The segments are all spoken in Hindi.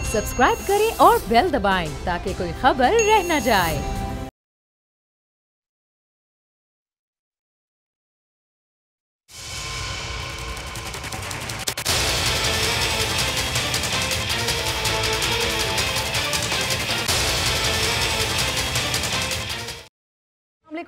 सब्सक्राइब करें और बेल दबाएं ताकि कोई खबर रह न जाए।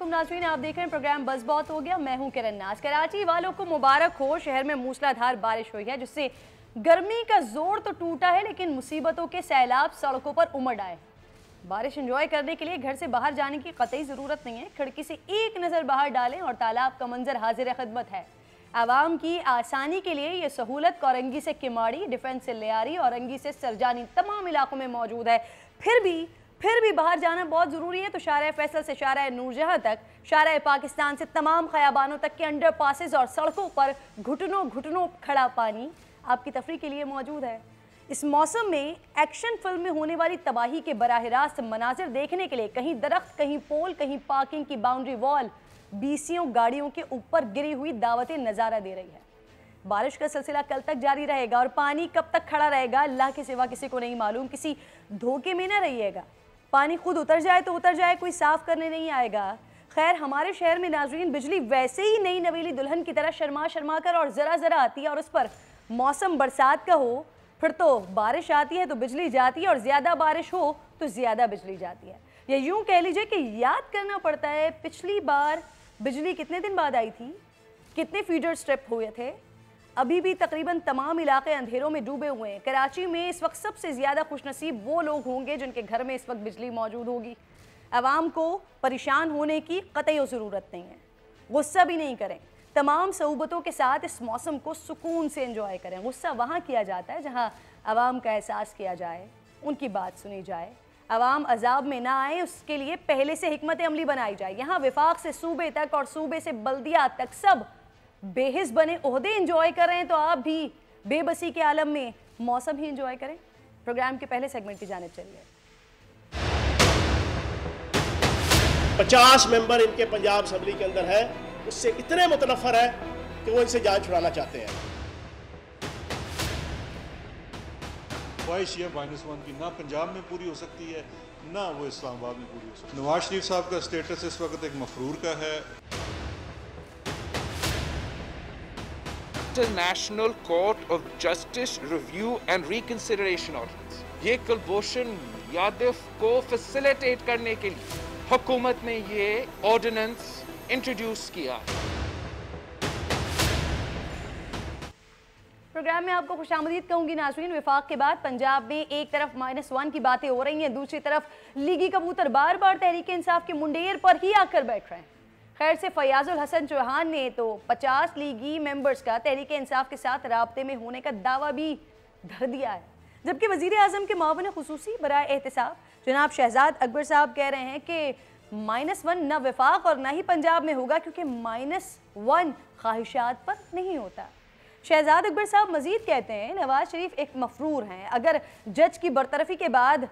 नाज़रीन, आप देख रहे हैं प्रोग्राम बस बहुत हो गया। मैं हूं किरण नाज। कराची वालों को मुबारक हो, शहर में मूसलाधार बारिश हुई है जिससे गर्मी का जोर तो टूटा है लेकिन मुसीबतों के सैलाब सड़कों पर उमड़ आए। बारिश एंजॉय करने के लिए घर से बाहर जाने की कतई ज़रूरत नहीं है। खिड़की से एक नज़र बाहर डालें और तालाब का मंजर हाजिर खिदमत है। आवाम की आसानी के लिए ये सहूलत कोरंगी से किमाड़ी, डिफेंस से लियारी, औरंगी से सरजानी तमाम इलाकों में मौजूद है। फिर भी बाहर जाना बहुत ज़रूरी है तो शारा फैसल से शारा नूरजहां तक, शारा पाकिस्तान से तमाम खयाबानों तक के अंडर पासेस और सड़कों पर घुटनों घुटनों खड़ा पानी आपकी तफरीह के लिए मौजूद है। इस मौसम में एक्शन फिल्म में होने वाली तबाही के बराह रास्त मनाजिर देखने के लिए कहीं दरख्त, कहीं पोल, कहीं पार्किंग की बाउंड्री वॉल बीसियों गाड़ियों के ऊपर गिरी हुई दावतें नज़ारा दे रही है। बारिश का सिलसिला कल तक जारी रहेगा और पानी कब तक खड़ा रहेगा अल्लाह के सिवा किसी को नहीं मालूम। किसी धोखे में ना रहिएगा, पानी खुद उतर जाए तो उतर जाए, कोई साफ करने नहीं आएगा। खैर, हमारे शहर में नाजरीन बिजली वैसे ही नई नवेली दुल्हन की तरह शर्मा शर्मा कर और ज़रा ज़रा आती है और उस पर मौसम बरसात का हो फिर तो बारिश आती है तो बिजली जाती है और ज़्यादा बारिश हो तो ज़्यादा बिजली जाती है। या यूँ कह लीजिए कि याद करना पड़ता है पिछली बार बिजली कितने दिन बाद आई थी, कितने फीडर स्ट्रिप हुए थे। अभी भी तकरीबन तमाम इलाके अंधेरों में डूबे हुए हैं। कराची में इस वक्त सबसे ज़्यादा खुशनसीब वो लोग होंगे जिनके घर में इस वक्त बिजली मौजूद होगी। आवाम को परेशान होने की कतई ज़रूरत नहीं है, गुस्सा भी नहीं करें। तमाम सहूबतों के साथ इस मौसम को सुकून से एंजॉय करें। गुस्सा वहाँ किया जाता है जहाँ आवाम का एहसास किया जाए, उनकी बात सुनी जाए, आवाम अजाब में ना आए, उसके लिए पहले से हिकमत अमली बनाई जाए। यहाँ विफाक से सूबे तक और सूबे से बल्दिया तक सब बेहिस बने ओहदे एंजॉय कर रहे हैं तो आप भी बेबसी के आलम में मौसम ही एंजॉय करें। प्रोग्राम के पहले सेगमेंट की जानिब चलिए। 50 मेंबर इनके पंजाब असम्बली के अंदर है, उससे इतने मुतनफर है कि वो इनसे जान छुड़ाना चाहते हैं। ख्वाहिश ये -1 की ना पंजाब में पूरी हो सकती है ना वो इस्लामाबाद में पूरी हो सकती है। नवाज शरीफ साहब का स्टेटस इस वक्त एक मफरूर का है। International court of justice review and reconsideration ordinance, ये कुलभूषण यादव को फैसिलिटेट करने के लिए हुकूमत ने ये ऑर्डिनेंस इंट्रोड्यूस किया। प्रोग्राम में आपको खुशामदीद कहूंगी नाज़रीन। विफाक के बाद पंजाब में एक तरफ -1 की बातें हो रही हैं, दूसरी तरफ लीगी कबूतर बार बार तहरीक इंसाफ के मुंडेर पर ही आकर बैठ रहे हैं। खैर से फयाजुल हसन चौहान ने तो 50 लीगी मेंबर्स का तहरीक इंसाफ के साथ राब्ते में होने का दावा भी धर दिया है, जबकि वज़ीर आज़म के मुआविन खुसूसी बराए एहतिसाब जनाब शहजाद अकबर साहब कह रहे हैं कि -1 न विफाक और न ही पंजाब में होगा क्योंकि -1 ख्वाहिशात पर नहीं होता। शहजाद अकबर साहब मजीद कहते हैं नवाज शरीफ एक मफरूर हैं, अगर जज की बरतरफी के बाद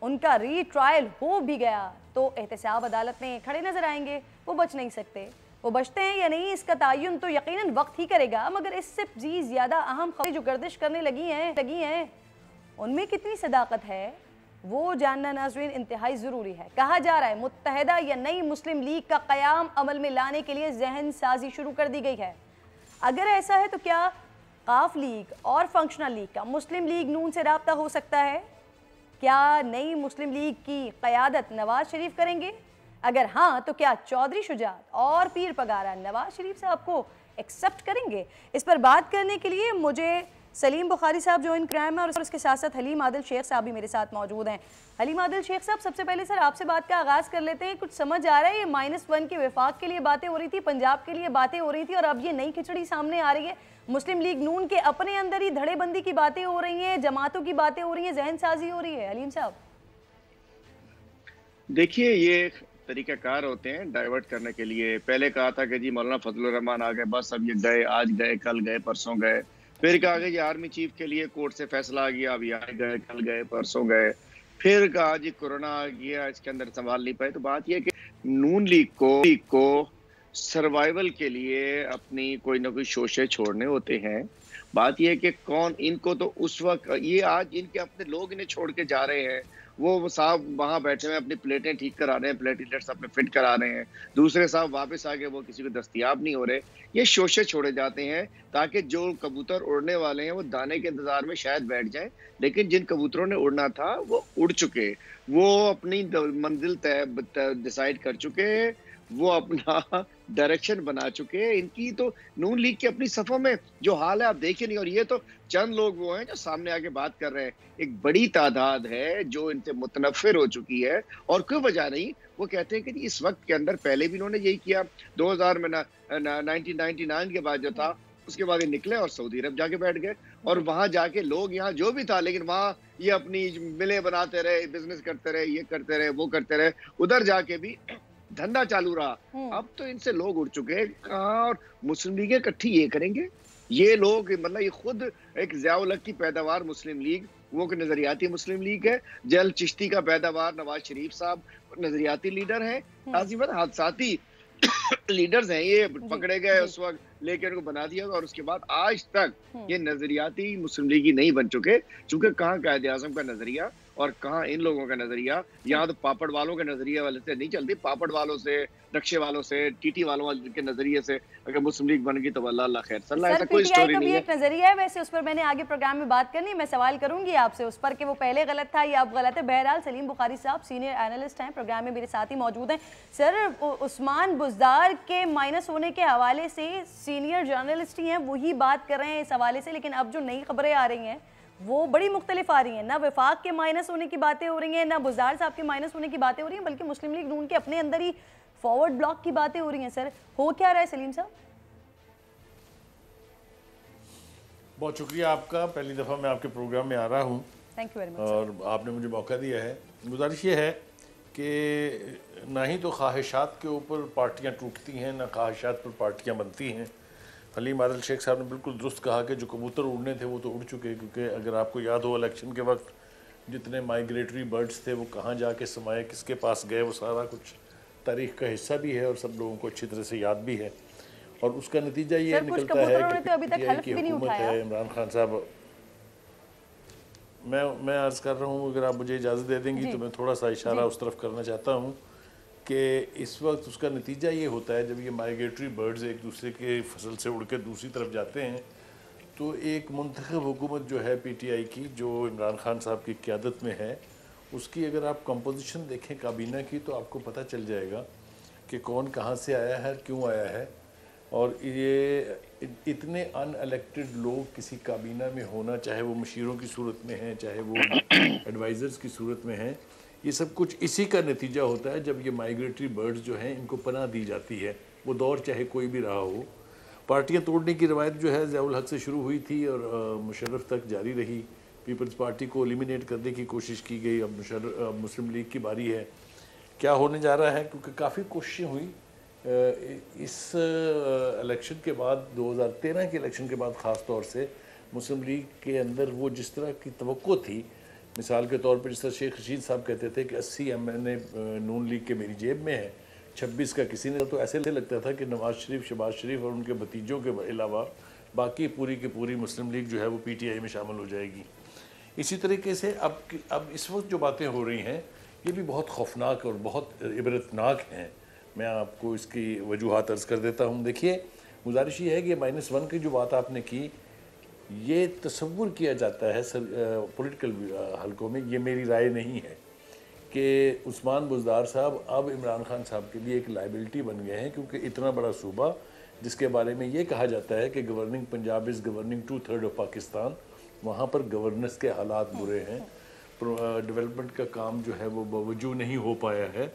उनका रीट्रायल हो भी गया तो एहतसाब अदालत में खड़े नजर आएंगे, वो बच नहीं सकते। वो बचते हैं या नहीं इसका तयन तो यकीनन वक्त ही करेगा, मगर इससे जी ज़्यादा अहम खबरें जो गर्दिश करने लगी हैं उनमें कितनी सदाकत है वो जानना नाज़रीन इंतहाई ज़रूरी है। कहा जा रहा है मुत्तहदा या नई मुस्लिम लीग का क़याम अमल में लाने के लिए जहन साजी शुरू कर दी गई है। अगर ऐसा है तो क्या काफ लीग और फंक्शनल लीग का मुस्लिम लीग नून से रब्ता हो सकता है? क्या नई मुस्लिम लीग की क़यादत नवाज शरीफ करेंगे? अगर हाँ तो क्या चौधरी शुजात और पीर पगारा नवाज शरीफ साहब को एक्सेप्ट करेंगे? इस पर बात करने के लिए मुझे सलीम बुखारी साहब ज्वाइन कराएं और उसके साथ साथ हलीम आदिल शेख साहब भी मेरे साथ मौजूद हैं। हलीम आदिल शेख साहब, सबसे पहले सर आपसे बात का आगाज़ कर लेते हैं। कुछ समझ आ रहा है, ये -1 के विफाक के लिए बातें हो रही थी, पंजाब के लिए बातें हो रही थी और अब ये नई खिचड़ी सामने आ रही है। मुस्लिम लीग नून के अपने अंदर ही धड़ेबंदी की बातें हो रही हैं, जमातों की बातें हो रही हैं, जहन साजी हो रही है। हलीम साहब देखिए, ये तरीक़ाकार होते हैं डाइवर्ट करने के लिए। पहले कहा था कि जी मौलाना फजलुर रहमान आ गए, बस अब ये गए, आज गए, कल गए, परसों गए। फिर कहा कि आर्मी चीफ के लिए कोर्ट से फैसला आ गया, अभी आज गए, कल गए, परसों गए। फिर कहा जी कोरोना आ गया, इसके अंदर संभाल नहीं पाए। तो बात यह कि नून लीग को सर्वाइवल के लिए अपनी कोई ना कोई शोशे छोड़ने होते हैं बात यह है कि कौन इनको, तो उस वक्त ये आज इनके अपने लोग इन्हें छोड़ के जा रहे हैं, वो साहब वहां बैठे हुए अपनी प्लेटें ठीक करा रहे हैं, प्लेटलेट्स अपने फिट करा रहे हैं, दूसरे साहब वापस आके वो किसी को दस्तयाब नहीं हो रहे। ये शोशे छोड़े जाते हैं ताकि जो कबूतर उड़ने वाले हैं वो दाने के इंतजार में शायद बैठ जाएं, लेकिन जिन कबूतरों ने उड़ना था वो उड़ चुके, वो अपनी मंजिल तय डिसाइड कर चुके, वो अपना डायरेक्शन बना चुके हैं। इनकी तो नून लीग की अपनी सफों में जो हाल है आप देखिए नहीं, और ये तो चंद लोग वो हैं जो सामने आके बात कर रहे हैं, एक बड़ी तादाद है जो इनसे मुतनफिर हो चुकी है और कोई वजह नहीं। वो कहते हैं कि इस वक्त के अंदर पहले भी इन्होंने यही किया, 2000 में 1999 के बाद जो था उसके बाद ये निकले और सऊदी अरब जाके बैठ गए, और वहां जाके लोग यहाँ जो भी था, लेकिन वहां ये अपनी मिलें बनाते रहे, बिजनेस करते रहे, ये करते रहे, वो करते रहे, उधर जाके भी धंधा चालू रहा। अब तो इनसे लोग उड़ चुके हैं कहाँ, और मुस्लिम लीग इकट्ठी ये करेंगे ये लोग, मतलब ये खुद एक ज़ियाउल हक की पैदावार मुस्लिम लीग, वो कि नजरियाती मुस्लिम लीग है। जल चिश्ती का पैदावार नवाज शरीफ साहब नजरियाती लीडर है, लाजिमत हादसाती लीडर्स हैं, ये पकड़े गए उस वक्त, लेके उनको बना दिया और उसके बाद आज तक ये नजरियाती मुस्लिम लीग ही नहीं बन चुके, चूंकि कहाँ कायदे आज़म का नजरिया और कहाँ इन लोगों का नजरिया। यहाँ तो पापड़ वालों के नजरिए वाले से नहीं चलती, पापड़ वालों से, नक्शे वालों से, टीटी वालों के नजरिए से अगर मुस्लिम लीग बन गई तो अल्लाह खैर। सर ऐसा कोई स्टोरी नहीं है। एक नजरिया है, वैसे उस पर मैंने आगे प्रोग्राम में बात करनी, मैं सवाल करूंगी आपसे उस पर कि वो पहले गलत था या अब गलत है। बहरहाल सलीम बुखारी साहब सीनियर एनालिस्ट हैं, प्रोग्राम में मेरे साथ ही मौजूद हैं। सर उस्मान बुज़दार के माइनस होने के हवाले से सीनियर जर्नलिस्ट ही हैं, वही बात कर रहे हैं इस हवाले से, लेकिन अब जो नई खबरें आ रही हैं वो बड़ी मुख्तलिफ आ रही हैं। ना वफाक के माइनस होने की बातें हो रही हैं, ना बुज़दार साहब के माइनस होने की बातें हो रही हैं, बल्कि मुस्लिम लीग नून के अपने अंदर ही फॉरवर्ड ब्लॉक की बातें हो रही हैं। सर हो क्या रहा है सलीम साहब? बहुत शुक्रिया आपका, पहली दफ़ा मैं आपके प्रोग्राम में आ रहा हूँ। Thank you very much. और आपने मुझे मौका दिया है। गुजारिश ये है कि ना ही तो ख्वाहिशात के ऊपर पार्टियाँ टूटती हैं, ना ख्वाहिशात पर पार्टियाँ बनती हैं। हलीम आदिल शेख साहब ने बिल्कुल दुरुस्त कहा कि जो कबूतर उड़ने थे वो तो उड़ चुके, क्योंकि अगर आपको याद हो इलेक्शन के वक्त जितने माइग्रेटरी बर्ड्स थे वो कहाँ जाके समाये, किसके पास गए, वो सारा कुछ तारीख का हिस्सा भी है और सब लोगों को अच्छी तरह से याद भी है। और उसका नतीजा ये निकलता है कि हुकूमत है इमरान खान साहब। मैं अर्ज़ कर रहा हूँ, अगर आप मुझे इजाज़त दे देंगी तो मैं थोड़ा सा इशारा उस तरफ करना चाहता हूँ कि इस वक्त उसका नतीजा ये होता है जब ये माइग्रेटरी बर्ड्स एक दूसरे के फसल से उड़ के दूसरी तरफ जाते हैं, तो एक मुंतखब हुकूमत जो है PTI की, जो इमरान खान साहब की क़यादत में है, उसकी अगर आप कंपोजिशन देखें काबीना की तो आपको पता चल जाएगा कि कौन कहाँ से आया है, क्यों आया है। और ये इतने अनइलेक्टेड लोग किसी काबीना में होना, चाहे वो मशीरों की सूरत में हैं, चाहे वो एडवाइज़र्स की सूरत में हैं, ये सब कुछ इसी का नतीजा होता है जब ये माइग्रेटरी बर्ड्स जो हैं इनको पनाह दी जाती है, वो दौर चाहे कोई भी रहा हो। पार्टियां तोड़ने की रवायत जो है ज़ियाउल हक से शुरू हुई थी और मुशर्रफ तक जारी रही। पीपल्स पार्टी को एलिमिनेट करने की कोशिश की गई, अब मुस्लिम लीग की बारी है। क्या होने जा रहा है, क्योंकि काफ़ी कोशिशें हुई इस इलेक्शन के बाद, 2013 के इलेक्शन के बाद ख़ास तौर से मुस्लिम लीग के अंदर वो जिस तरह की तवक्को थी, मिसाल के तौर पर जिस तरह शेख रशीद साहब कहते थे कि 80 MNA नून लीग के मेरी जेब में है, 26 का किसी ने, तो ऐसे लगता था कि नवाज शरीफ, शहबाज शरीफ और उनके भतीजों के अलावा बाकी पूरी की पूरी मुस्लिम लीग जो है वो PTI में शामिल हो जाएगी। इसी तरीके से अब इस वक्त जो बातें हो रही हैं ये भी बहुत खौफनाक और बहुत इबरतनाक हैं। मैं आपको इसकी वजूहात अर्ज़ कर देता हूँ। देखिए, गुजारिश ये है कि -1 की जो बात आपने की, ये तसव्वुर किया जाता है पॉलिटिकल हलकों में, ये मेरी राय नहीं है, कि उस्मान बुज़दार साहब अब इमरान खान साहब के लिए एक लाइबिलिटी बन गए हैं, क्योंकि इतना बड़ा सूबा जिसके बारे में ये कहा जाता है कि governing Punjab is governing 2/3 of Pakistan, वहाँ पर गवर्नेंस के हालात बुरे हैं, डेवलपमेंट का काम जो है वो बावजू नहीं हो पाया है।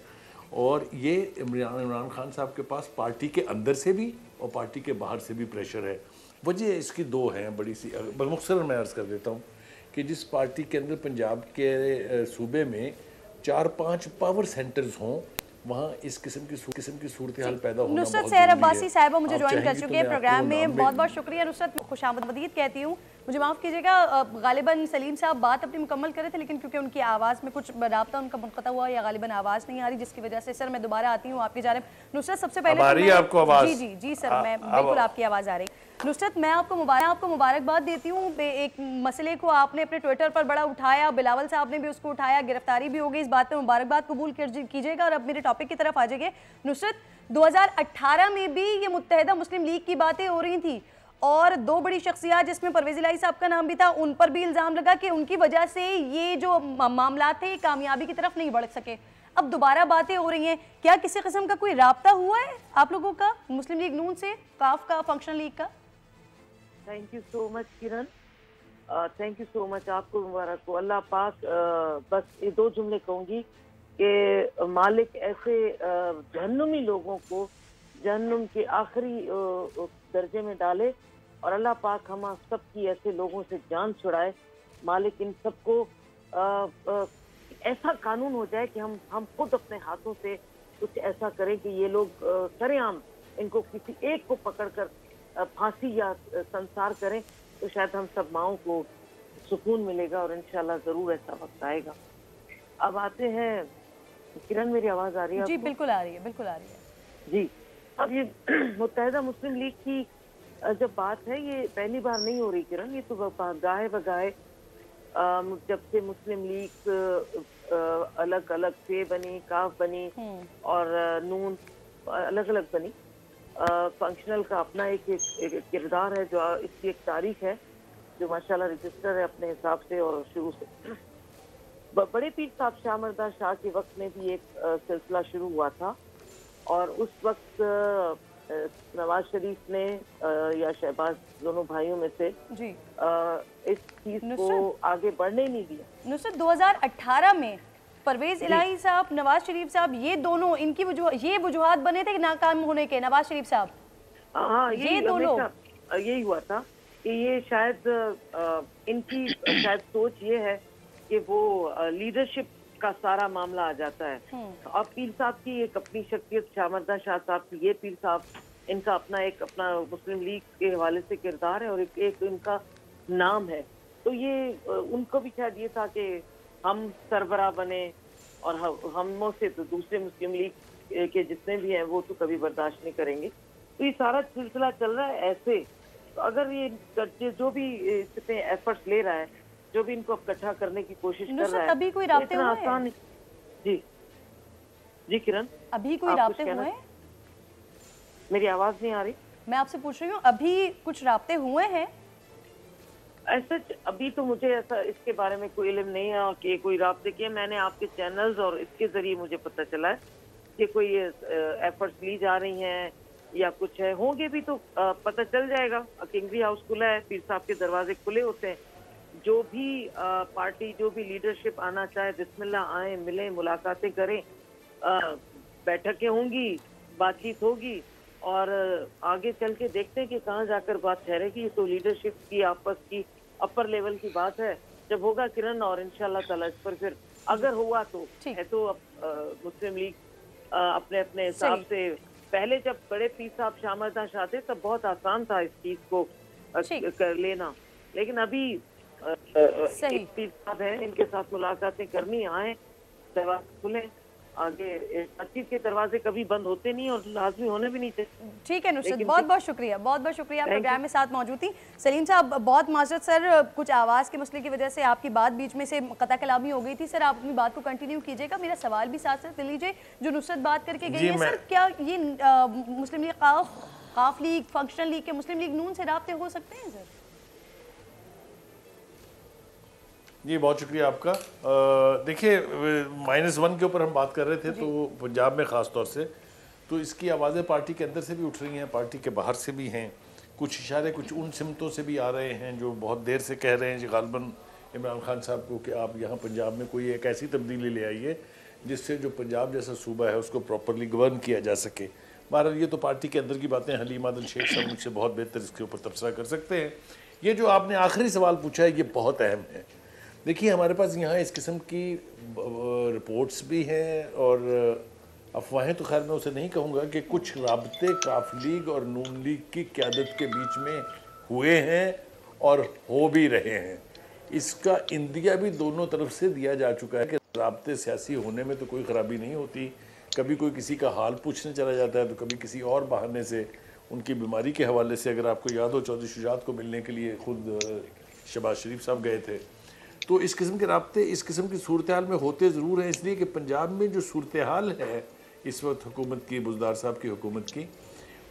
और ये इमरान खान साहब के पास पार्टी के अंदर से भी और पार्टी के बाहर से भी प्रेशर है। वजह इसकी दो हैं बड़ी सी, मुख्तसर मैं अर्ज़ कर देता हूँ कि जिस पार्टी के अंदर पंजाब के सूबे में 4-5 पावर सेंटर्स हों, वहाँ इस किस्म की सूरत हाल पैदा होना बहुत नुसरत सहर अब्बासी साहिबा मुझे ज्वाइन कर चुके हैं प्रोग्राम में। बहुत बहुत शुक्रिया नुसरत, खुशामद कहती हूँ। मुझे माफ़ कीजिएगा, गालिबन सलीम साहब बात अपनी मुकम्मल कर रहे थे, लेकिन क्योंकि उनकी आवाज़ में कुछ राब्ता उनका मुनक़ता हुआ या गालिबन आवाज़ नहीं आ रही, जिसकी वजह से सर मैं दोबारा आती हूँ आपकी जानिब। नुसरत, सबसे पहले आपको आवाज़? जी जी जी सर, मैं बिल्कुल आपकी आवाज़ आ रही। नुसरत, मैं आपको मुबारकबाद देती हूँ। एक मसले को आपने अपने ट्विटर पर बड़ा उठाया, बिलावल साहब ने भी उसको उठाया, गिरफ्तारी भी हो गई, इस बात पर मुबारकबाद कबूल कीजिएगा। और अब मेरे टॉपिक की तरफ आ जाइए। नुसरत, 2018 में भी ये मुत्तहिदा मुस्लिम लीग की बातें हो रही थी और दो बड़ी शख्सियत जिसमें परवेज़ इलाही साहब का नाम भी था, उन पर भी इल्ज़ाम लगा कि उनकी वजह से ये जो मामला थे कामयाबी की तरफ नहीं बढ़ सके। अब दोबारा बातें हो रही हैं, क्या किसी किस्म का कोई राब्ता हुआ है आप लोगों का मुस्लिम लीग नून से, काफ का, फंक्शनल लीग का? Thank you so much Kiran, thank you so much, आपको मुबारक हो। अल्लाह पाक, बस ये दो जुमले कहूँगी कि मालिक ऐसे जहन्नुमी लोगों को जहन्नुम के आखिरी दर्जे में डाले और अल्लाह पाक हम सब की ऐसे लोगों से जान छुड़ाए। मालिक इन सबको ऐसा कानून हो जाए कि हम खुद अपने हाथों से कुछ ऐसा करें कि ये लोग सरेआम इनको किसी एक को पकड़कर फांसी या संसार करें, तो शायद हम सब माओं को सुकून मिलेगा और इंशाल्लाह जरूर ऐसा वक्त आएगा। अब आते हैं, किरण मेरी आवाज आ रही है? जी बिल्कुल आ रही है, बिल्कुल आ रही है जी। अब ये मुत्तहिदा मुस्लिम लीग की जब बात है, ये पहली बार नहीं हो रही किरण, ये तो गाहे बगाहे जब से मुस्लिम लीग अलग अलग से बनी, काफ बनी और नून अलग अलग बनी। फंक्शनल का अपना एक किरदार है, जो इसकी एक तारीख है जो माशाल्लाह रजिस्टर है अपने हिसाब से, और शुरू से बड़े पीर साहब शाह मर्दा शाह के वक्त में भी एक सिलसिला शुरू हुआ था और उस वक्त नवाज शरीफ ने या शहबाज, दोनों भाइयों में से जी इस चीज को आगे बढ़ने नहीं दिया। नुसरत, 2018 में परवेज इलाही साहब, नवाज शरीफ साहब, ये दोनों इनकी ये वजूहात बने थे कि नाकाम होने के, नवाज शरीफ साहब? हाँ, ये दोनों यही हुआ था कि ये शायद इनकी शायद सोच ये है कि वो लीडरशिप का सारा मामला आ जाता है। और पीर साहब की एक अपनी शख्सियत, शाहमर्दा शाह साहब की, ये पीर साहब इनका अपना मुस्लिम लीग के हवाले से किरदार है और एक इनका नाम है। तो ये उनको भी शायद ये था कि हम सरबरा बने और हमों से तो दूसरे मुस्लिम लीग के जितने भी हैं वो तो कभी बर्दाश्त नहीं करेंगे। तो ये सारा सिलसिला चल रहा है ऐसे। तो अगर ये जो भी इसमें एफर्ट्स ले रहा है, जो भी इनको इकट्ठा करने की कोशिश कर रहा है, अभी कोई राब्ते हुए आसान नहीं। जी जी किरण, अभी कोई राब्ते हुए हैं? मेरी आवाज नहीं आ रही? मैं आपसे पूछ रही हूँ, अभी कुछ राब्ते हुए हैं? ऐसा अभी तो मुझे ऐसा इसके बारे में कोई इल्म नहीं है कि कोई राब्ते किए। मैंने आपके चैनल्स और इसके जरिए मुझे पता चला है कि कोई एफर्ट्स ली जा रही हैं या कुछ है, होंगे भी तो पता चल जाएगा। किंगरी हाउस खुला है, पीर साहब के दरवाजे खुले होते हैं। जो भी पार्टी, जो भी लीडरशिप आना चाहे, बिस्मिल्लाह आए, मिलें, मुलाकातें करें, बैठकें होंगी, बातचीत होगी और आगे चल के देखते हैं कि कहाँ जाकर बात ठहरेगी। तो लीडरशिप की आपस की अपर लेवल की बात है, जब होगा किरण, और इंशाल्लाह ताला इस पर फिर अगर हुआ तो है तो मुस्लिम लीग अपने अपने हिसाब से, पहले जब बड़े पीर साहब शाहमर्दा शाह थे तब बहुत आसान था इस चीज को कर लेना, लेकिन अभी एक पीर साहब है, इनके साथ मुलाकातें करनी, आए, दरवाजे खुले, आगे बातचीत के दरवाजे कभी बंद होते नहीं और लाजमी होने भी नहीं चाहिए। ठीक है नुसरत, बहुत बहुत शुक्रिया, बहुत बहुत शुक्रिया, प्रोग्राम में साथ मौजूद थी। सलीम साहब, बहुत माजरत सर, कुछ आवाज़ के मसले की वजह से आपकी बात बीच में से कता कलामी हो गई थी। सर आप अपनी बात को कंटिन्यू कीजिएगा। मेरा सवाल भी साथ साथ लीजिए, जो नुसरत बात करके गई है, सर क्या ये मुस्लिम लीग काफ लीग, फंक्शनल लीग के मुस्लिम लीग नून से राब्ते हो सकते हैं सर? जी बहुत शुक्रिया आपका। देखिए, -1 के ऊपर हम बात कर रहे थे, तो पंजाब में ख़ास तौर से तो इसकी आवाज़ें पार्टी के अंदर से भी उठ रही हैं, पार्टी के बाहर से भी हैं, कुछ इशारे कुछ उन सिमतों से भी आ रहे हैं जो बहुत देर से कह रहे हैं जी गालिबन इमरान खान साहब को कि आप यहाँ पंजाब में कोई एक ऐसी तब्दीली ले आइए जिससे जो पंजाब जैसा सूबा है उसको प्रॉपरली गवर्न किया जा सके। बहरहाल ये तो पार्टी के अंदर की बातें, हलीम आदिल शेख साहब मुझसे बहुत बेहतर इसके ऊपर तबसरा कर सकते हैं। ये जो आपने आखिरी सवाल पूछा है ये बहुत अहम है। देखिए, हमारे पास यहाँ इस किस्म की रिपोर्ट्स भी हैं और अफवाहें तो खैर मैं उसे नहीं कहूँगा कि कुछ राब्ते काफ लीग और नून लीग की क़यादत के बीच में हुए हैं और हो भी रहे हैं। इसका इंदिया भी दोनों तरफ से दिया जा चुका है कि राब्ते सियासी होने में तो कोई ख़राबी नहीं होती। कभी कोई किसी का हाल पूछने चला जाता है तो कभी किसी और बहाने से, उनकी बीमारी के हवाले से। अगर आपको याद हो, चौधरी शुजात को मिलने के लिए खुद शहबाज शरीफ साहब गए थे। तो इस किस्म के राब्ते इस किस्म की सूरत हाल में होते ज़रूर हैं, इसलिए कि पंजाब में जो सूरत हाल है इस वक्त हुकूमत की, बुज़दार साहब की हुकूमत की,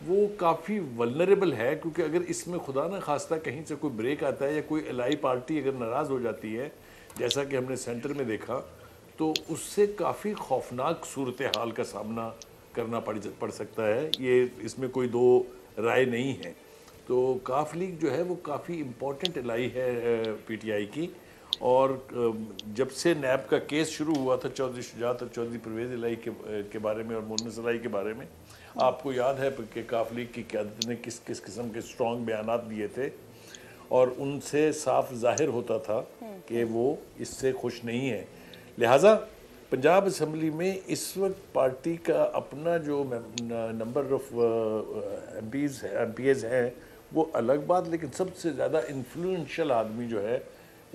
वो काफ़ी वल्नरेबल है। क्योंकि अगर इसमें खुदा न खास्ता कहीं से कोई ब्रेक आता है या कोई अलाई पार्टी अगर नाराज़ हो जाती है, जैसा कि हमने सेंटर में देखा, तो उससे काफ़ी खौफनाक सूरत हाल का सामना करना पड़ सकता है। ये इसमें कोई दो राय नहीं है। तो काफ लीग जो है वो काफ़ी इम्पोर्टेंट अलाई है PTI की। और जब से नैब का केस शुरू हुआ था चौधरी शुजात और चौधरी परवेज़ इलाही के बारे में और मुन्नस इलाही के बारे में, आपको याद है कि काफ लीग की क़यादत ने किस किस किस्म के स्ट्रॉन्ग बयानात दिए थे और उनसे साफ जाहिर होता था कि वो इससे खुश नहीं है। लिहाजा पंजाब असम्बली में इस वक्त पार्टी का अपना जो नंबर ऑफ MPs हैं वो अलग बात, लेकिन सबसे ज़्यादा इन्फ्लुएंशियल आदमी जो है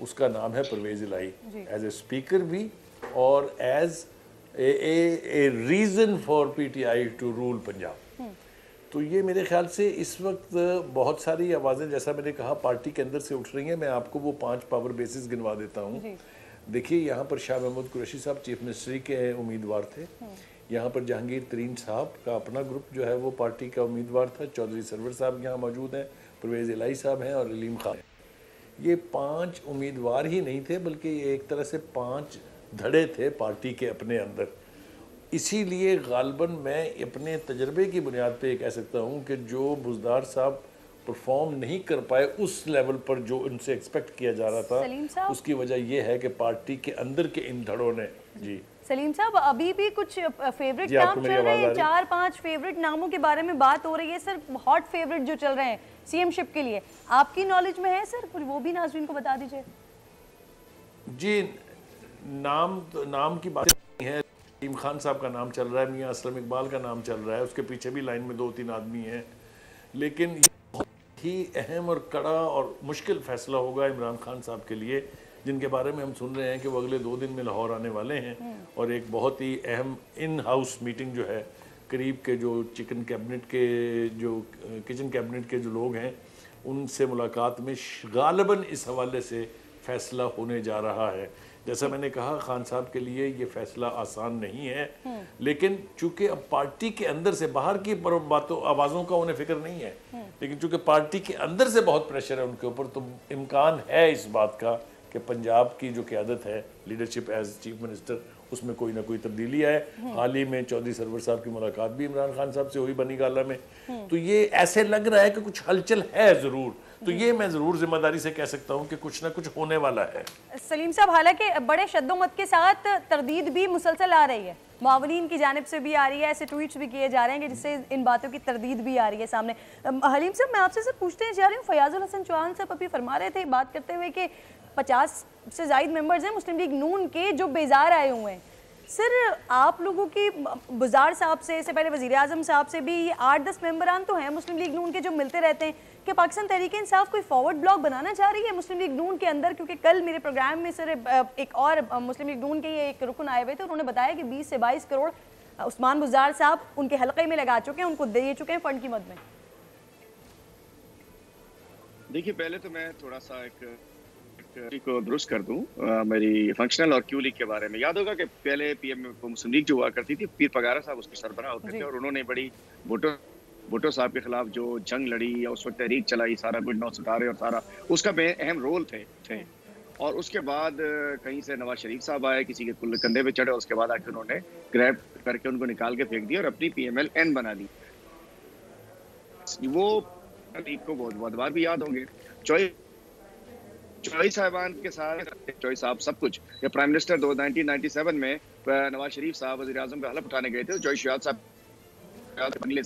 उसका नाम है Pervez Elahi, as a speaker भी और as a reason for PTI to rule Punjab. तो ये मेरे ख्याल से इस वक्त बहुत सारी आवाज़ें, जैसा मैंने कहा, पार्टी के अंदर से उठ रही हैं। मैं आपको वो 5 पावर बेसिस गिनवा देता हूँ। देखिए, यहाँ पर शाह महमूद कुरैशी साहब चीफ मिनिस्ट्री के उम्मीदवार थे। यहाँ पर जहांगीर तरीन साहब का अपना ग्रुप जो है वो पार्टी का उम्मीदवार था। चौधरी सरवर साहब यहाँ मौजूद हैं, परवेज़ इलाही साहब हैं और अलीम खान। ये 5 उम्मीदवार ही नहीं थे, बल्कि ये एक तरह से 5 धड़े थे पार्टी के अपने अंदर। इसीलिए गालबन मैं अपने तजर्बे की बुनियाद पे कह सकता हूँ कि जो बुज़दार साहब परफॉर्म नहीं कर पाए उस लेवल पर जो उनसे एक्सपेक्ट किया जा रहा था, उसकी वजह यह है कि पार्टी के अंदर के इन धड़ों ने। जी सलीम साहब, अभी भी कुछ फेवरेट नाम चल रहे हैं, 4-5 फेवरेट नामों के बारे में बात हो रही है सर, हॉट फेवरेट जो चल रहे हैं CM-शिप के लिए, आपकी नॉलेज में है सर? कुछ वो भी नाज़रीन को बता दीजिए। जी, नाम की बात नहीं है। अलीम खान साहब का नाम चल रहा है, मियाँ असलम इकबाल का नाम चल रहा है, उसके पीछे भी लाइन में 2-3 आदमी हैं। लेकिन ये बहुत ही अहम और कड़ा और मुश्किल फैसला होगा इमरान खान साहब के लिए, जिनके बारे में हम सुन रहे हैं कि वो अगले 2 दिन में लाहौर आने वाले हैं और एक बहुत ही अहम इन हाउस मीटिंग जो है, करीब के जो किचन कैबिनेट के जो लोग हैं उनसे मुलाकात में गालिबन इस हवाले से फ़ैसला होने जा रहा है। जैसा मैंने कहा, खान साहब के लिए ये फ़ैसला आसान नहीं है, लेकिन चूँकि अब पार्टी के अंदर से, बाहर की आवाज़ों का उन्हें फिक्र नहीं है, लेकिन चूँकि पार्टी के अंदर से बहुत प्रेशर है उनके ऊपर, तो इम्कान है इस बात का कि पंजाब की जो क़यादत है, लीडरशिप एज चीफ मिनिस्टर, उसमें कोई ना कोई तब्दीली आए। हाल ही में चौधरी सरवर साहब की मुलाकात भी इमरान खान साहब से हुई बनी गाला में, तो ये ऐसे लग रहा है कि कुछ हलचल है ज़रूर। तो ये मैं ज़रूर जिम्मेदारी से कह सकता हूँ कि कुछ ना कुछ होने वाला है। सलीम साहब, हालांकि बड़े शद्दोमत के साथ तरदीद भी मुसलसल आ रही है, मावनीन की जानिब से भी आ रही है, ऐसे ट्वीट्स भी किए जा रहे हैं कि जिससे इन बातों की तरदीद भी आ रही है सामने। हलीम साहब, मैं आपसे सर पूछते जा रही हूँ, फयाजुल हसन चौहान साहब अभी फरमा रहे थे बात करते हुए कि 50 से ज़ायद मेंबर्स हैं मुस्लिम लीग नून के जो बेजार आए हुए हैं। सर, आप लोगों की बुज़दार साहब से, इससे पहले वज़ीर आज़म साहब से भी 8-10 मेंबरान तो हैं मुस्लिम लीग नून के जो मिलते रहते हैं, कि पाकिस्तान तहरीक-ए-इंसाफ कोई फॉरवर्ड ब्लॉक बनाना चाह रही है मुस्लिम लीग नून के अंदर? क्योंकि कल मेरे प्रोग्राम में सर एक और मुस्लिम लीग नून के ये एक रुकन आए हुए थे, उन्होंने बताया कि 20 से 22 करोड़ उस्मान बुज़दार साहब उनके हल्के में लगा चुके हैं, उनको दे चुके हैं फंड की मद में। देखिए, पहले तो मैं थोड़ा सा एक को दुरुस्त कर दूं मेरी फंक्शनल और क्यू लीग के बारे में। याद होगा कि पहले PM मुस्लिम लीग जो हुआ करती थी, पीर पगारा साहब उसके सरबराह होते थे और उन्होंने बड़ी भुट्टो साहब के खिलाफ जो जंग लड़ी या उस वक्त तहरीक चलाई, सारा कुछ 9 सितारे और सारा उसका अहम रोल थे। और उसके बाद कहीं से नवाज शरीफ साहब आए, किसी के कंधे पे चढ़े, उसके बाद आके उन्होंने ग्रैब करके उनको निकाल के फेंक दिया और अपनी PMLN बना दी। वो लीग को बहुत बार भी याद होंगे, चौधरी साहबान के साथ चौधरी साहब सब कुछ, या प्राइम मिनिस्टर 1997 में नवाज शरीफ साहब वज़ीर आज़म का हलफ उठाने गए थे, चौधरी शुजात साहब बंगले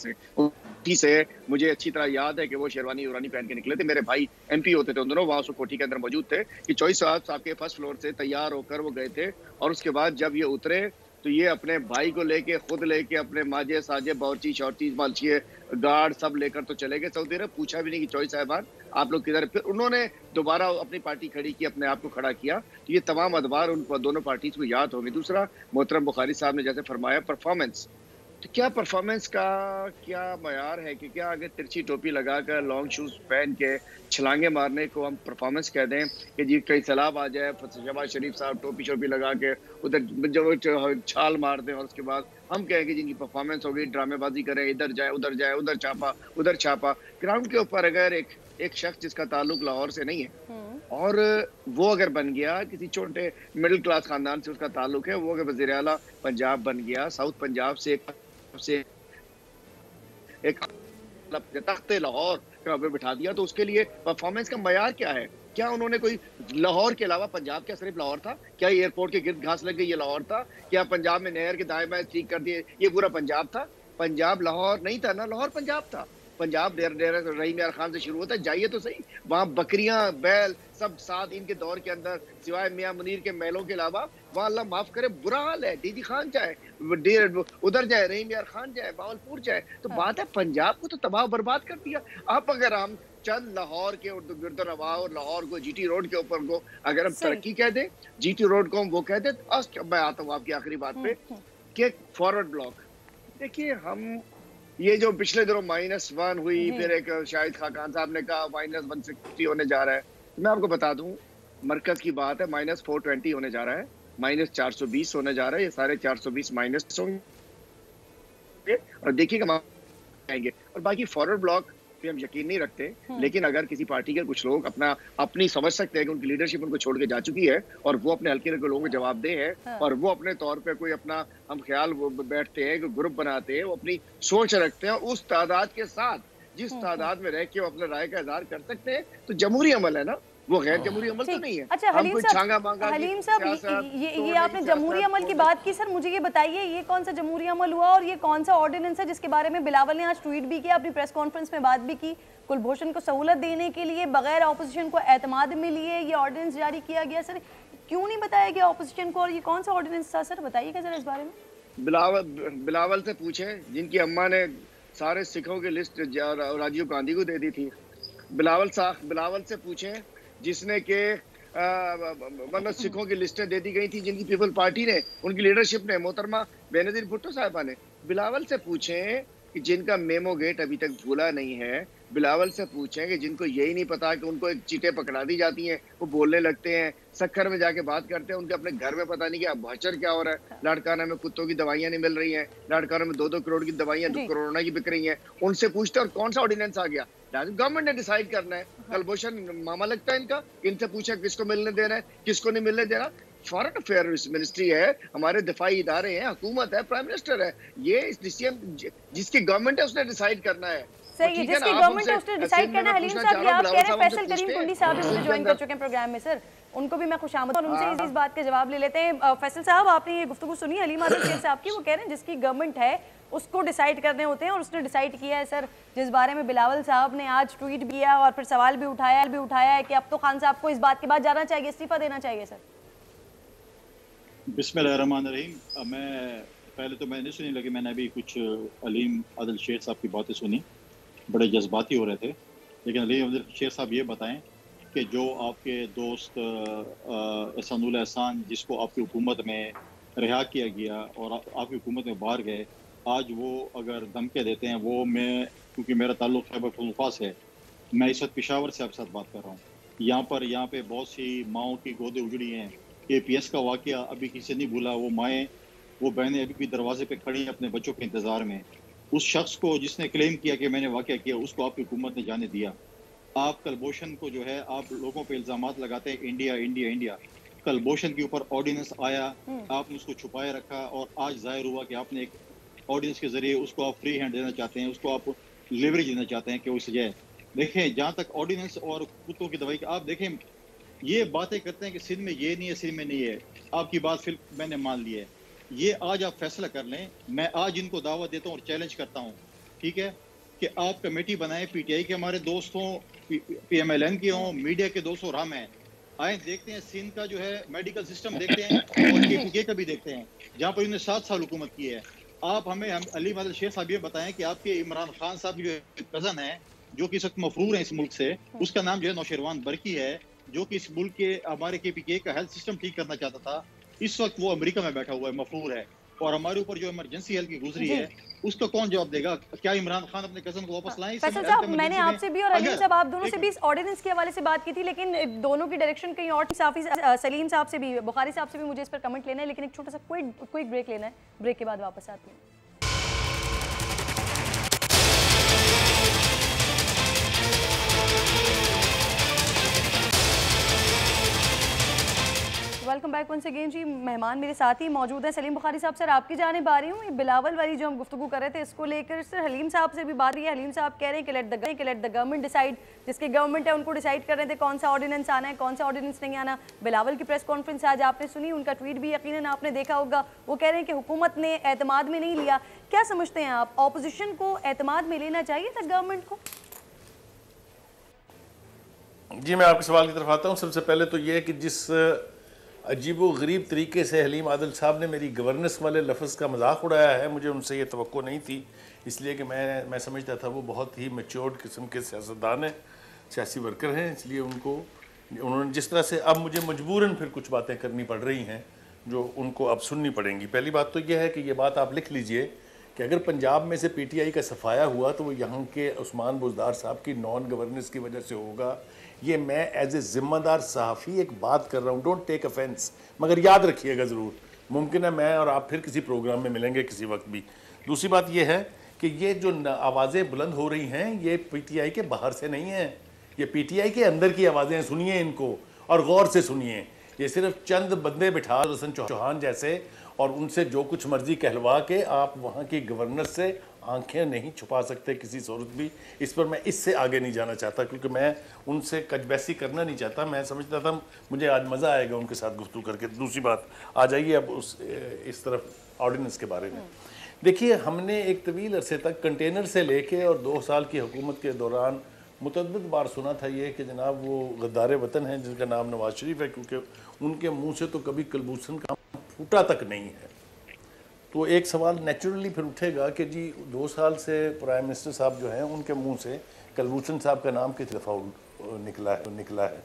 से मुझे अच्छी तरह याद है कि वो शेरवानी यूरानी पहन के निकले थे। मेरे भाई MP होते थे, उन दोनों वहाँ कोठी के अंदर मौजूद थे कि चौधरी साहब के फर्स्ट फ्लोर से तैयार होकर वो गए थे और उसके बाद जब ये उतरे तो ये अपने भाई को लेके, खुद लेके, अपने माजे साजे बावर्ची शौर्ची मालचिए गार्ड सब लेकर तो चले गए सऊदी अरब। पूछा भी नहीं कि चौधरी साहबान आप लोग किधर। फिर उन्होंने दोबारा अपनी पार्टी खड़ी की, अपने आप को खड़ा किया। तो ये तमाम अदवार उन दोनों पार्टीज को याद होंगे। दूसरा, मोहतरम बुखारी साहब ने जैसे फरमाया परफॉर्मेंस, तो क्या परफॉर्मेंस का क्या मयार है कि क्या अगर तिरछी टोपी लगाकर लॉन्ग शूज पहन के छलांगे मारने को हम परफॉर्मेंस कह दें कि जी कहीं सैलाब आ जाए, शहबाज शरीफ साहब टोपी शोपी लगा के उधर जब छाल मार दें और उसके बाद हम कहें कि जिनकी परफॉर्मेंस हो गई, ड्रामेबाजी करें, इधर जाए, उधर छापा, उधर छापा। ग्राउंड के ऊपर अगर एक शख्स जिसका ताल्लुक लाहौर से नहीं है और वो अगर बन गया, किसी छोटे मिडिल क्लास खानदान से उसका ताल्लुक है, वो अगर वज़ीर आला पंजाब बन गया, साउथ पंजाब से एक तख्ते लाहौर पे बिठा दिया, तो उसके लिए परफॉर्मेंस का मयार क्या है? क्या उन्होंने कोई लाहौर के अलावा, पंजाब क्या सिर्फ लाहौर था? क्या एयरपोर्ट के गिर्द घास लग गई ये लाहौर था? क्या पंजाब में नहर के दाएं बाएं ठीक कर दिए ये पूरा पंजाब था? पंजाब लाहौर नहीं था ना, लाहौर पंजाब था। पंजाब रहीम यार खान से शुरू होता है, जाइए तो सही, वहाँ बकरियां बैल सब साथ इनके दौर के अंदर सिवाय मियां मुनीर के महलों के अलावा वहाँ अल्लाह माफ करे बुरा हाल है। दीदी खान जाए, उधर जाए, रहीम यार खान जाए, बावलपुर जाए, तो बात है पंजाब को तो तबाह बर्बाद कर दिया। आप अगर हम चंद लाहौर के गिरद रवा और लाहौर को जीटी रोड के ऊपर को अगर हम तरक्की कह दे, जीटी रोड को हम वो कह दे, मैं आता हूँ आपकी आखिरी बात पे कि फॉरवर्ड ब्लॉक। देखिए, हम ये जो पिछले दिनों -1 हुई, फिर एक शाहिद खान साहब ने कहा -160 होने जा रहा है, तो मैं आपको बता दूं मरकज की बात है, -420 होने जा रहा है, -420 होने जा रहा है। ये सारे 420 माइनस होंगे और देखिएगा आएंगे। और बाकी फॉरवर्ड ब्लॉक पे हम यकीन नहीं रखते, लेकिन अगर किसी पार्टी के कुछ लोग अपनी समझ सकते हैं कि उनकी लीडरशिप उनको छोड़ के जा चुकी है और वो अपने हल्के के लोगों को जवाबदेह है और वो अपने तौर पे कोई अपना हम ख्याल बैठते हैं, ग्रुप बनाते हैं, वो अपनी सोच रखते हैं उस तादाद के साथ जिस तादाद में रह के वो अपने राय का इजहार कर सकते हैं, तो जमहूरी अमल है ना, वो गैर जमहूरी अमल तो नहीं है। अच्छा हलीम साहब, ये आपने जमहूरी अमल की बात की, सर मुझे ये बताइए ये कौन सा जमहूरी अमल हुआ और ये कौन सा ऑर्डिनेंस है जिसके बारे में बिलावल ने आज ट्वीट भी किया, अपनी प्रेस कॉन्फ्रेंस में बात भी की, कुलभूषण को सहूलत देने के लिए बगैर ऑपोजिशन को एतमाद में लिए ये ऑर्डिनेंस जारी किया गया। सर क्यों नहीं बताया गया ऑपोजिशन को और ये कौन सा ऑर्डिनेंस था? सर बताइएगा जरा इस बारे में। बिलावल से पूछे जिनकी अम्मा ने सारे सिखों की लिस्ट राजीव गांधी को दे दी थी। बिलावल से पूछे जिसने के मतलब सिखों की लिस्टें दे दी गई थी जिनकी पीपल पार्टी ने, उनकी लीडरशिप ने, मोहतरमा बेनजीर भुट्टो साहिबा ने। बिलावल से पूछें कि जिनका मेमो गेट अभी तक भूला नहीं है। बिलावल से पूछें कि जिनको यही नहीं पता कि उनको एक चीटें पकड़ा दी जाती हैं, वो बोलने लगते हैं, सक्खर में जाके बात करते हैं, उनके अपने घर में पता नहीं क्या भाचर क्या हो रहा है। लाड़काना में कुत्तों की दवाइयां नहीं मिल रही हैं, लाड़काना में 2-2 करोड़ की दवाइयां कोरोना की बिक रही हैं। उनसे पूछते और कौन सा ऑर्डिनेंस आ गया? गवर्नमेंट ने डिसाइड करना है। कुलभूषण मामा लगता है इनका, इनसे पूछा किसको मिलने देना है, किसको नहीं मिलने देना। फॉरेन अफेयर मिनिस्ट्री है, हमारे दिफाई इदारे हैं, हुकूमत है, प्राइम मिनिस्टर है, ये इस डिसीजन जिसकी गवर्नमेंट है उसने डिसाइड करना है। सही, जिसकी गवर्नमेंट है उसने डिसाइड करना है। हलीम साहब, ये आप कह रहे हैं फैसल करीम कुंडी साहब भी मुझे ज्वाइन कर चुके हैं प्रोग्राम में, सर उनको भी मैं खुशामद और उनसे इस बात के जवाब ले लेते हैं। फैसल साहब, आपने ये गुफ्तगू सुनी हलीम आदम शेख साहब की, वो कह रहे हैं जिसकी गवर्नमेंट है उसको डिसाइड करने होते हैं और उसने डिसाइड किया है। सर जिस बारे में बिलावल साहब ने आज ट्वीट भी किया और फिर सवाल भी उठाया है कि अब तो खान साहब को इस बात के बाद जाना चाहिए, इस्तीफा देना चाहिए। सर बिस्मिल्लाहिर्रहमानिर्रहीम। मैं पहले तो मैं नहीं सुनी, लगी मैंने अभी कुछ हलीम आदिल शेख साहब की बातें सुनी, बड़े जज्बाती हो रहे थे। लेकिन हलीम आदिल शेख साहब ये बताएं कि जो आपके दोस्त एहसानुल एहसान जिसको आपकी हुकूमत में रिहा किया गया और आपकी हुकूमत में बाहर गए, आज वो अगर धमके देते हैं, वो मैं क्योंकि मेरा ताल्लुक़ खैबर पख्तूनख्वा से है, मैं इस वक्त पेशावर से आपके साथ बात कर रहा हूँ। यहाँ पे बहुत सी माओं की गोदें उजड़ी हैं। APS का वाक़या अभी किसी नहीं भूला, वो माएँ वो बहनें अभी भी दरवाजे पे खड़ी हैं अपने बच्चों के इंतज़ार में। उस शख्स को जिसने क्लेम किया कि मैंने वाक़या किया, उसको आपकी हुकूमत ने जाने दिया। आप कुलभूषण को जो है आप लोगों पे इल्ज़ामात लगाते हैं इंडिया इंडिया इंडिया। कुलभूषण के ऊपर ऑर्डिनेंस आया, आपने उसको छुपाए रखा और आज जाहिर हुआ कि आपने एक ऑर्डिनेंस के जरिए उसको आप फ्री हैंड देना चाहते हैं, उसको आप लिवरेज देना चाहते हैं कि उस जगह देखें जहाँ तक ऑर्डिनेंस और कुत्तों की दवाई आप देखें, ये बातें करते हैं कि सिंध में ये नहीं है, सिंध में नहीं है। आपकी बात फिर मैंने मान ली है, ये आज आप फैसला कर लें। मैं आज इनको दावत देता हूँ और चैलेंज करता हूँ, ठीक है, कि आप कमेटी बनाएं, PTI के हमारे दोस्त हों, PMLN के हों, मीडिया के दोस्त हों, हम हैं, आए देखते हैं सिंध का जो है मेडिकल सिस्टम देखते हैं और KPK का भी देखते हैं जहाँ पर इन्होंने 7 साल हुकूमत की है। आप हमें हलीम आदिल शेख साहब ये बताएं कि आपके इमरान खान साहब जो कज़न है जो कि इस वक्त मफरूर है इस मुल्क से, उसका नाम जो है नौशेरवान बरकी है, जो कि इस मुल्क के हमारे KPK का हेल्थ सिस्टम ठीक करना चाहता था। इस वक्त वो अमेरिका में बैठा हुआ है, मफरूर है, और हमारे ऊपर जो इमरजेंसी हेल्थ की गुजरी है उसका कौन जवाब देगा? क्या इमरान खान अपने कजन को वापस लाएं? फैसल साहब, मैंने आपसे भी और अलीम साहब, आप दोनों से भी इस ऑर्डिनेंस के हवाले से बात की थी, लेकिन दोनों की डायरेक्शन कहीं और। सलीम साहब से भी, बुखारी साहब से भी मुझे इस पर कमेंट लेना है, लेकिन एक छोटा सा क्विक ब्रेक लेना है। ब्रेक के बाद वापस आती हूँ। वेलकम बैक वंस अगेन जी। मेहमान मेरे साथ ही मौजूद हैं सलीम बुखारी साहब। सर, आपकी जानिब आ रही हूँ। ये बिलावल वाली जो हम गुफ्तगू कर रहे थे, इसको लेकर सर हलीम साहब से भी बात रही है। हलीम साहब कह रहे हैं कि लेट द गवर्नमेंट डिसाइड। जिसके गवर्नमेंट है उनको डिसाइड कर रहे थे कौन सा ऑर्डिनेंस आना है, कौन सा ऑर्डिनेंस नहीं आना। बिलावल की प्रेस कॉन्फ्रेंस आज आपने सुनी, उनका ट्वीट भी यकीनन आपने देखा होगा। वो कह रहे हैं कि हुकूमत ने एतमाद में नहीं लिया। क्या समझते हैं आप, ऑपोजिशन को एतमाद में लेना चाहिए था गवर्नमेंट को? जी, मैं आपके सवाल की तरफ आता हूँ। सबसे पहले तो ये है कि जिस अजीबो गरीब तरीके से हलीम आदिल साहब ने मेरी गवर्नेंस वाले लफ्ज़ का मजाक उड़ाया है, मुझे उनसे ये तवक्को नहीं थी। इसलिए कि मैं समझता था वो बहुत ही मैच्योर्ड किस्म के सियासतदान हैं, सियासी वर्कर हैं। इसलिए उन्होंने जिस तरह से अब मुझे मजबूरन फिर कुछ बातें करनी पड़ रही हैं जो उनको अब सुननी पड़ेंगी। पहली बात तो यह है कि ये बात आप लिख लीजिए कि अगर पंजाब में से PTI का सफाया हुआ तो वो यहाँ के उस्मान बुज़दार साहब की नॉन गवर्नेंस की वजह से होगा। ये मैं एज ए ज़िम्मेदार सहाफ़ी एक बात कर रहा हूँ, डोंट टेक ऑफेंस, मगर याद रखिएगा ज़रूर। मुमकिन है मैं और आप फिर किसी प्रोग्राम में मिलेंगे किसी वक्त भी। दूसरी बात यह है कि ये जो आवाज़ें बुलंद हो रही हैं ये PTI के बाहर से नहीं हैं, ये PTI के अंदर की आवाज़ें। सुनिए इनको और गौर से सुनिए। ये सिर्फ चंद बंदे बिठा हसन चौहान जैसे और उनसे जो कुछ मर्जी कहलवा के आप वहाँ की गवर्नर से आंखें नहीं छुपा सकते किसी सूरत भी। इस पर मैं इससे आगे नहीं जाना चाहता क्योंकि मैं उनसे कजबैसी करना नहीं चाहता। मैं समझता था मुझे आज मज़ा आएगा उनके साथ गुफ्तगू करके। दूसरी बात, आ जाइए अब इस तरफ ऑर्डिनेंस के बारे में। देखिए, हमने एक तवील अरसे तक कंटेनर से लेके और 2 साल की हुकूमत के दौरान मुतअद्दिद बार सुना था ये कि जनाब वो गद्दार वतन हैं जिनका नाम नवाज शरीफ है, क्योंकि उनके मुँह से तो कभी कलबूसन का फूटा तक नहीं है। तो एक सवाल नेचुरली फिर उठेगा कि जी 2 साल से प्राइम मिनिस्टर साहब जो हैं उनके मुंह से कलभूषण साहब का नाम किस दफ़ा निकला है।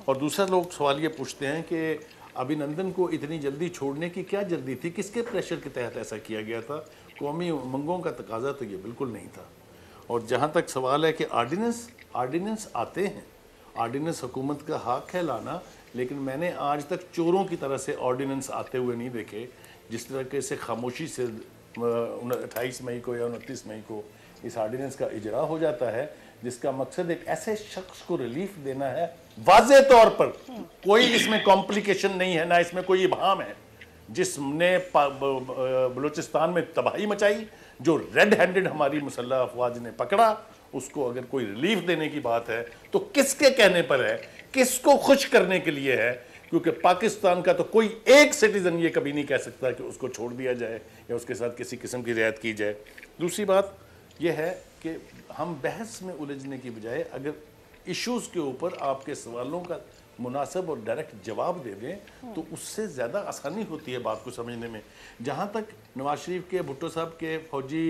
और दूसरा लोग सवाल ये पूछते हैं कि अभिनंदन को इतनी जल्दी छोड़ने की क्या जल्दी थी, किसके प्रेशर के तहत ऐसा किया गया था? कौमी उमंगों का तकाजा तो ये बिल्कुल नहीं था। और जहाँ तक सवाल है कि आर्डिनेंस आते हैं, आर्डिनेंस हुकूमत का हक है लाना, लेकिन मैंने आज तक चोरों की तरह से ऑर्डिनेंस आते हुए नहीं देखे। जिस तरीके से खामोशी से 28 मई को या 29 मई को इस आर्डिनेंस का इजरा हो जाता है जिसका मकसद एक ऐसे शख्स को रिलीफ देना है, वाज़े तौर पर कोई इसमें कॉम्प्लिकेशन नहीं है, ना इसमें कोई इबहाम है, जिसने बलूचिस्तान में तबाही मचाई, जो रेड हैंडेड हमारी मुसल्लह अफवाज ने पकड़ा, उसको अगर कोई रिलीफ देने की बात है तो किसके कहने पर है, किसको खुश करने के लिए है? क्योंकि पाकिस्तान का तो कोई एक सिटीजन ये कभी नहीं कह सकता कि उसको छोड़ दिया जाए या उसके साथ किसी किस्म की रियायत की जाए। दूसरी बात यह है कि हम बहस में उलझने की बजाय अगर इश्यूज़ के ऊपर आपके सवालों का मुनासिब और डायरेक्ट जवाब दे दें तो उससे ज़्यादा आसानी होती है बात को समझने में। जहाँ तक नवाज शरीफ के, भुट्टो साहब के फौजी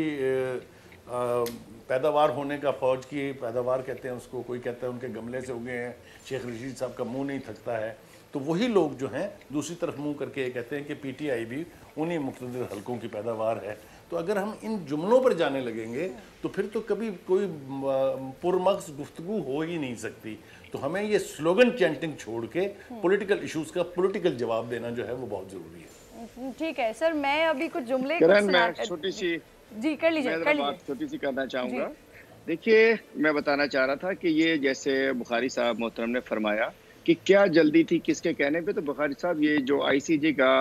पैदावार होने का, फ़ौज की पैदावार कहते हैं उसको, कोई कहता है उनके गमले से उगे हैं, शेख रशीद साहब का मुंह नहीं थकता है, तो वही लोग जो हैं दूसरी तरफ मुंह करके ये कहते हैं कि PTI भी उन्हीं मुख्तलिफ हलकों की पैदावार है। तो अगर हम इन जुमलों पर जाने लगेंगे तो फिर तो कभी कोई पुरमग़ज़ गुफ्तगू हो ही नहीं सकती। तो हमें ये स्लोगन चैंटिंग छोड़ के पॉलिटिकल इश्यूज़ का पॉलिटिकल जवाब देना जो है वो बहुत ज़रूरी है। ठीक है सर, मैं अभी कुछ जुमले छोटी सी जी कर लीजिए छोटी सी करना चाहूँगा। देखिए, मैं बताना चाह रहा था कि ये जैसे बुखारी साहब मोहतरम ने फरमाया कि क्या जल्दी थी किसके कहने पे, तो बुखारी साहब ये जो ICJ का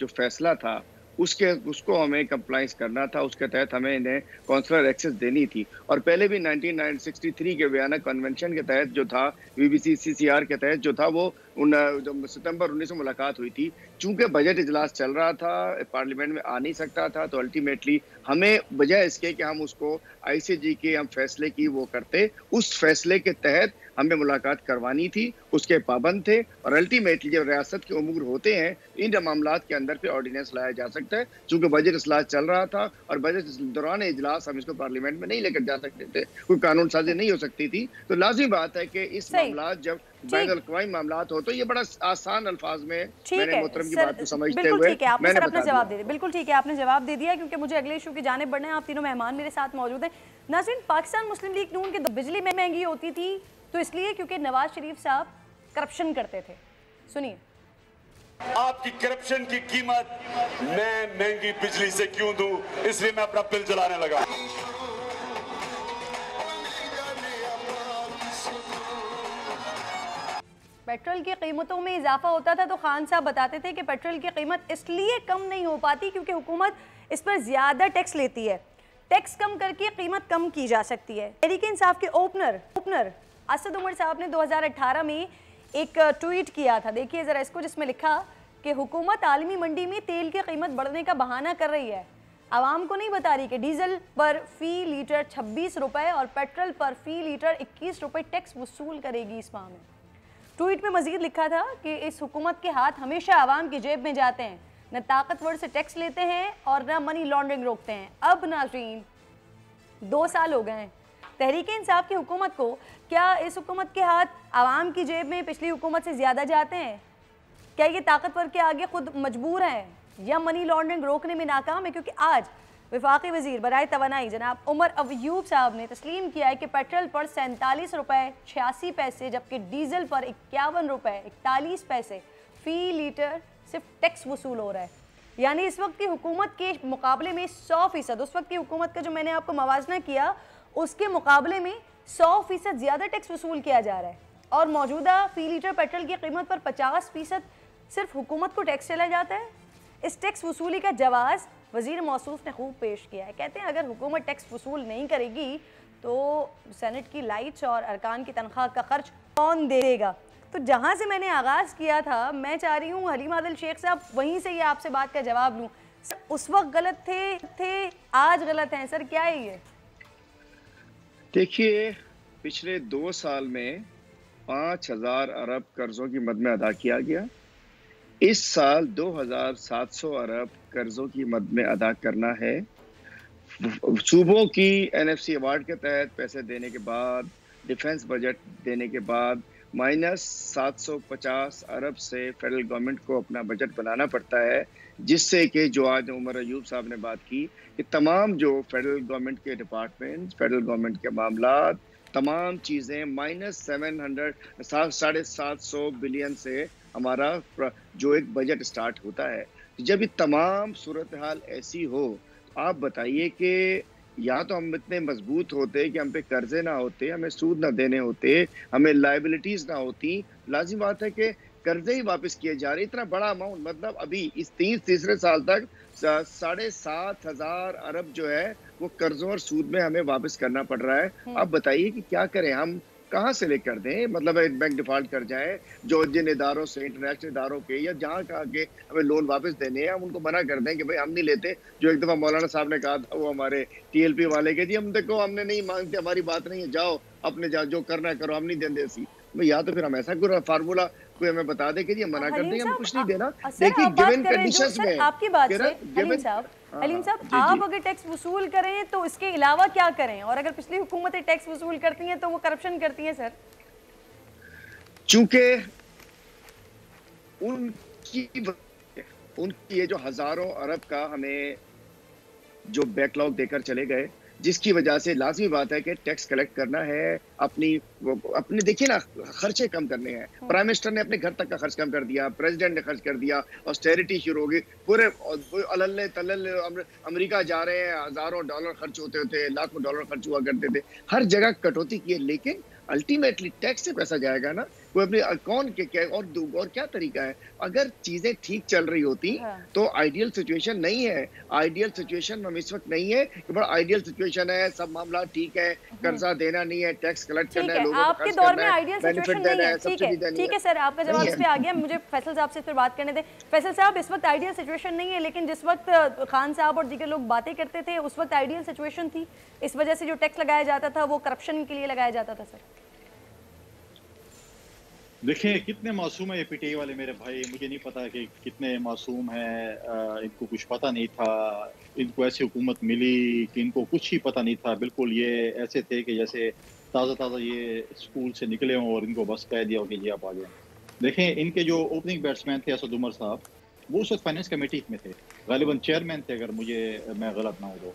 जो फैसला था उसको हमें कंप्लाइंस करना था, उसके तहत हमें इन्हें कौंसलर एक्सेस देनी थी। और पहले भी 1963 के वियना कन्वेंशन के तहत जो था, BBC CCR के तहत जो था, वो सितंबर 19 में मुलाकात हुई थी। चूंकि बजट इजलास चल रहा था, पार्लियामेंट में आ नहीं सकता था, तो अल्टीमेटली हमें बजाय इसके कि हम उसको ICJ के हम फैसले की वो करते, उस फैसले के तहत हमें मुलाकात करवानी थी, उसके पाबंद थे। और अल्टीमेटली जब रियासत के उमूर होते हैं इन मामलात के अंदर पे ऑर्डिनेंस लाया जा सकता है। चूंकि बजट इजलास चल रहा था और बजट दौरान इजलास हम इसको पार्लियामेंट में नहीं लेकर जा सकते थे, कोई कानून साजी नहीं हो सकती थी। तो लाजमी बात है कि इस मामला जब बैन अल-अक़वामी मामलात हो तो ये बड़ा आसान अल्फाज में मैंने मोहतरम की बात को समझते हुए मैंने अपना जवाब दे दिया। बिल्कुल ठीक है, आपने जवाब दे दिया क्योंकि मुझे अगले इशू की जानिब बढ़ना है। आप तीनों मेहमान मेरे साथ मौजूद हैं। नाज़रीन, पाकिस्तान मुस्लिम लीग नून की बिजली में महंगी होती थी तो इसलिए क्योंकि नवाज शरीफ साहब करप्शन करते थे। सुनिए, आपकी करप्शन की कीमत मैं महंगी बिजली से क्यों दूं, इसलिए मैं अपना बिल जलाने लगा। पेट्रोल की कीमतों में इजाफा होता था तो खान साहब बताते थे कि पेट्रोल की कीमत इसलिए कम नहीं हो पाती क्योंकि हुकूमत इस पर ज़्यादा टैक्स लेती है। टैक्स कम करके कीमत कम की जा सकती है। तहरीक इंसाफ के ओपनर असद उमर साहब ने 2018 में एक ट्वीट किया था, देखिए ज़रा इसको, जिसमें लिखा कि हुकूमत आलमी मंडी में तेल की कीमत बढ़ने का बहाना कर रही है, आवाम को नहीं बता रही कि डीजल पर फ़ी लीटर 26 रुपये और पेट्रोल पर फ़ी लीटर 21 रुपये टैक्स वसूल करेगी इस माह में। ट्वीट में मजीद लिखा था कि इस हुकूमत के हाथ हमेशा आवाम की जेब में जाते हैं, न ताकतवर से टैक्स लेते हैं और न मनी लॉन्ड्रिंग रोकते हैं। अब नाज़रीन 2 साल हो गए हैं तहरीक इंसाफ की हुकूमत को, क्या इस हुकूमत के हाथ आवाम की जेब में पिछली हुकूमत से ज़्यादा जाते हैं? क्या ये ताकतवर के आगे खुद मजबूर हैं या मनी लॉन्ड्रिंग रोकने में नाकाम है? क्योंकि आज वफाकी वज़ीर बराए तवानाई जनाब उमर अयूब साहब ने तस्लीम किया है कि पेट्रोल पर 47 रुपये 86 पैसे जबकि डीजल पर 51 रुपये 41 पैसे फ़ी लीटर सिर्फ टैक्स वसूल हो रहा है। यानी इस वक्त की हुकूमत के मुकाबले में 100%, उस वक्त की हुकूमत का जो मैंने आपको मवाजना किया उसके मुकाबले में 100% ज़्यादा टैक्स वसूल किया जा रहा है। और मौजूदा फ़ी लीटर पेट्रोल की कीमत पर 50% सिर्फ हुकूमत को टैक्स चला जाता है। इस टैक्स वसूली का जवाज़ वज़ीर मौसूफ ने खूब पेश किया है। कहते हैं अगर हुकूमत टैक्स वसूल नहीं करेगी तो सेनेट की लाइट्स और अरकान की तनख्वाह का खर्च कौन देगा? तो जहाँ से मैंने आगाज़ किया था, मैं चाह रही हूँ हलीम आदिल शेख साहब वहीं से ये आपसे बात का जवाब लूँ। उस वक्त गलत थे आज गलत हैं सर, क्या है ये? देखिए, पिछले 2 साल में 5000 अरब कर्जों की मद में अदा किया गया। इस साल 2700 अरब कर्जों की मद में अदा करना है। सूबों की NFC अवार्ड के तहत पैसे देने के बाद, डिफेंस बजट देने के बाद -750 अरब से फेडरल गवर्नमेंट को अपना बजट बनाना पड़ता है, जिससे कि जो आज उमर अयूब साहब ने बात की कि तमाम जो फेडरल गवर्नमेंट के डिपार्टमेंट, फेडरल गवर्नमेंट के मामलात, तमाम चीज़ें -750 बिलियन से हमारा जो एक बजट स्टार्ट होता है। जब ये तमाम सूरत हाल ऐसी हो, आप बताइए कि या तो हम इतने मजबूत होते कि हम पे कर्जे ना होते, हमें सूद ना देने होते, हमें लाइबिलिटीज ना होती। लाजिम बात है कि कर्जे ही वापस किए जा रहे, इतना बड़ा अमाउंट, मतलब अभी इस तीसरे साल तक 7,500 अरब जो है वो कर्जों और सूद में हमें वापस करना पड़ रहा है। अब बताइए कि क्या करें, हम कहाँ से लेकर दें? मतलब बैंक डिफॉल्ट कर जाए, जो जिन इदारों से, इंटरनेशनल इदारों के या जहाँ कहाँ के हमें लोन वापस देने हैं, हम उनको मना कर दें कि भाई हम नहीं लेते। जो एक दफ़ा मौलाना साहब ने कहा था वो हमारे TLP वाले के, जी हम देखो हमने नहीं मांगते, हमारी बात नहीं है, जाओ अपने जाओ जो करना है करो, हम नहीं देंगे ऐसी। या तो फिर हम ऐसा कोई फार्मूला कोई हमें बता दे कि जी हम मना कर देंगे, हम कुछ नहीं देना। देखिए गिवन कंडीशंस में आपकी बात से हलीम साहब, आप अगर टैक्स वसूल करें तो इसके अलावा क्या करें? और अगर पिछली हुकूमतें टैक्स वसूल करती हैं तो वो करप्शन करती हैं सर। चूंकि उनकी ये जो हजारों अरब का हमें जो बैकलॉग देकर चले गए, जिसकी वजह से लाजमी बात है कि टैक्स कलेक्ट करना है, अपने देखिए ना खर्चे कम करने हैं। प्राइम मिनिस्टर ने अपने घर तक का खर्च कम कर दिया, प्रेसिडेंट ने खर्च कर दिया, ऑस्टेरिटी शुरू हो गई, पूरे अल्ले तल्ले अमेरिका जा रहे हैं, हजारों डॉलर खर्च होते थे, लाखों डॉलर खर्च हुआ करते थे, हर जगह कटौती की है। लेकिन अल्टीमेटली टैक्स से पैसा जाएगा ना, कोई अपने अकाउंट के क्या और क्या तरीका है? अगर चीजें ठीक चल रही होती तो आइडियल सिचुएशन नहीं है। आइडियल सिचुएशन हम इस वक्त नहीं है कि बड़ा आइडियल सिचुएशन है, सब मामला ठीक है, कर्जा देना नहीं है, टैक्स कलेक्ट करना है, लोगों आपके दौर में आइडियल सिचुएशन नहीं है। ठीक है सर, आपका जवाब इस पे आ गया। मुझे फैसल साहब से इस पर बात करने दें। फैसल साहब, इस वक्त आइडियल सिचुएशन नहीं है, लेकिन जिस वक्त खान साहब और दीगर लोग बातें करते थे उस वक्त आइडियल सिचुएशन थी। इस वजह से जो टैक्स लगाया जाता था वो करप्शन के लिए लगाया जाता था सर। देखिए कितने मासूम है ये पीटीआई वाले मेरे भाई, मुझे नहीं पता कि कितने मासूम हैं। इनको कुछ पता नहीं था, इनको ऐसी हुकूमत मिली कि इनको कुछ ही पता नहीं था। बिल्कुल ये ऐसे थे कि जैसे ताज़ा ताज़ा ये स्कूल से निकले हों और इनको बस कह दिया हो कि जी आप आ जाएं। देखें इनके जो ओपनिंग बैट्समैन थे असद उमर साहब, वो उस वक्त फाइनेंस कमेटी में थे, गालिबन चेयरमैन थे अगर मैं गलत ना हो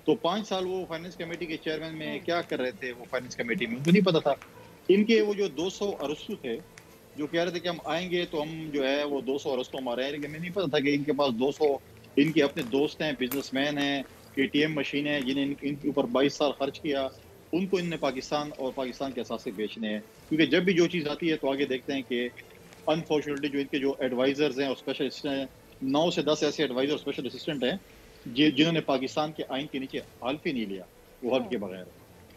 तो 5 साल वो फाइनेंस कमेटी के चेयरमैन में क्या कर रहे थे वो फाइनेंस कमेटी में, उनको नहीं पता था। इनके वो जो 200 अरस्तु थे जो कह रहे थे कि हम आएंगे तो हम जो है वो 200 अरस्तों हमारे हैं, लेकिन मैं नहीं पता था कि इनके पास 200 इनके अपने दोस्त हैं, बिजनेसमैन हैं, एटीएम मशीन है जिन्हें इनके ऊपर 22 साल खर्च किया, उनको इनने पाकिस्तान और पाकिस्तान के असासे बेचने हैं। क्योंकि जब भी जो चीज़ आती है तो आगे देखते हैं कि अनफॉर्चुनेटली जो इनके जो एडवाइजर्स हैं और स्पेशल असिस्टेंट हैं, 9 से 10 ऐसे एडवाइजर स्पेशल असिस्टेंट हैं जिन्होंने पाकिस्तान के आइन के नीचे हल्फ ही नहीं लिया, वो हल्फ के बगैर।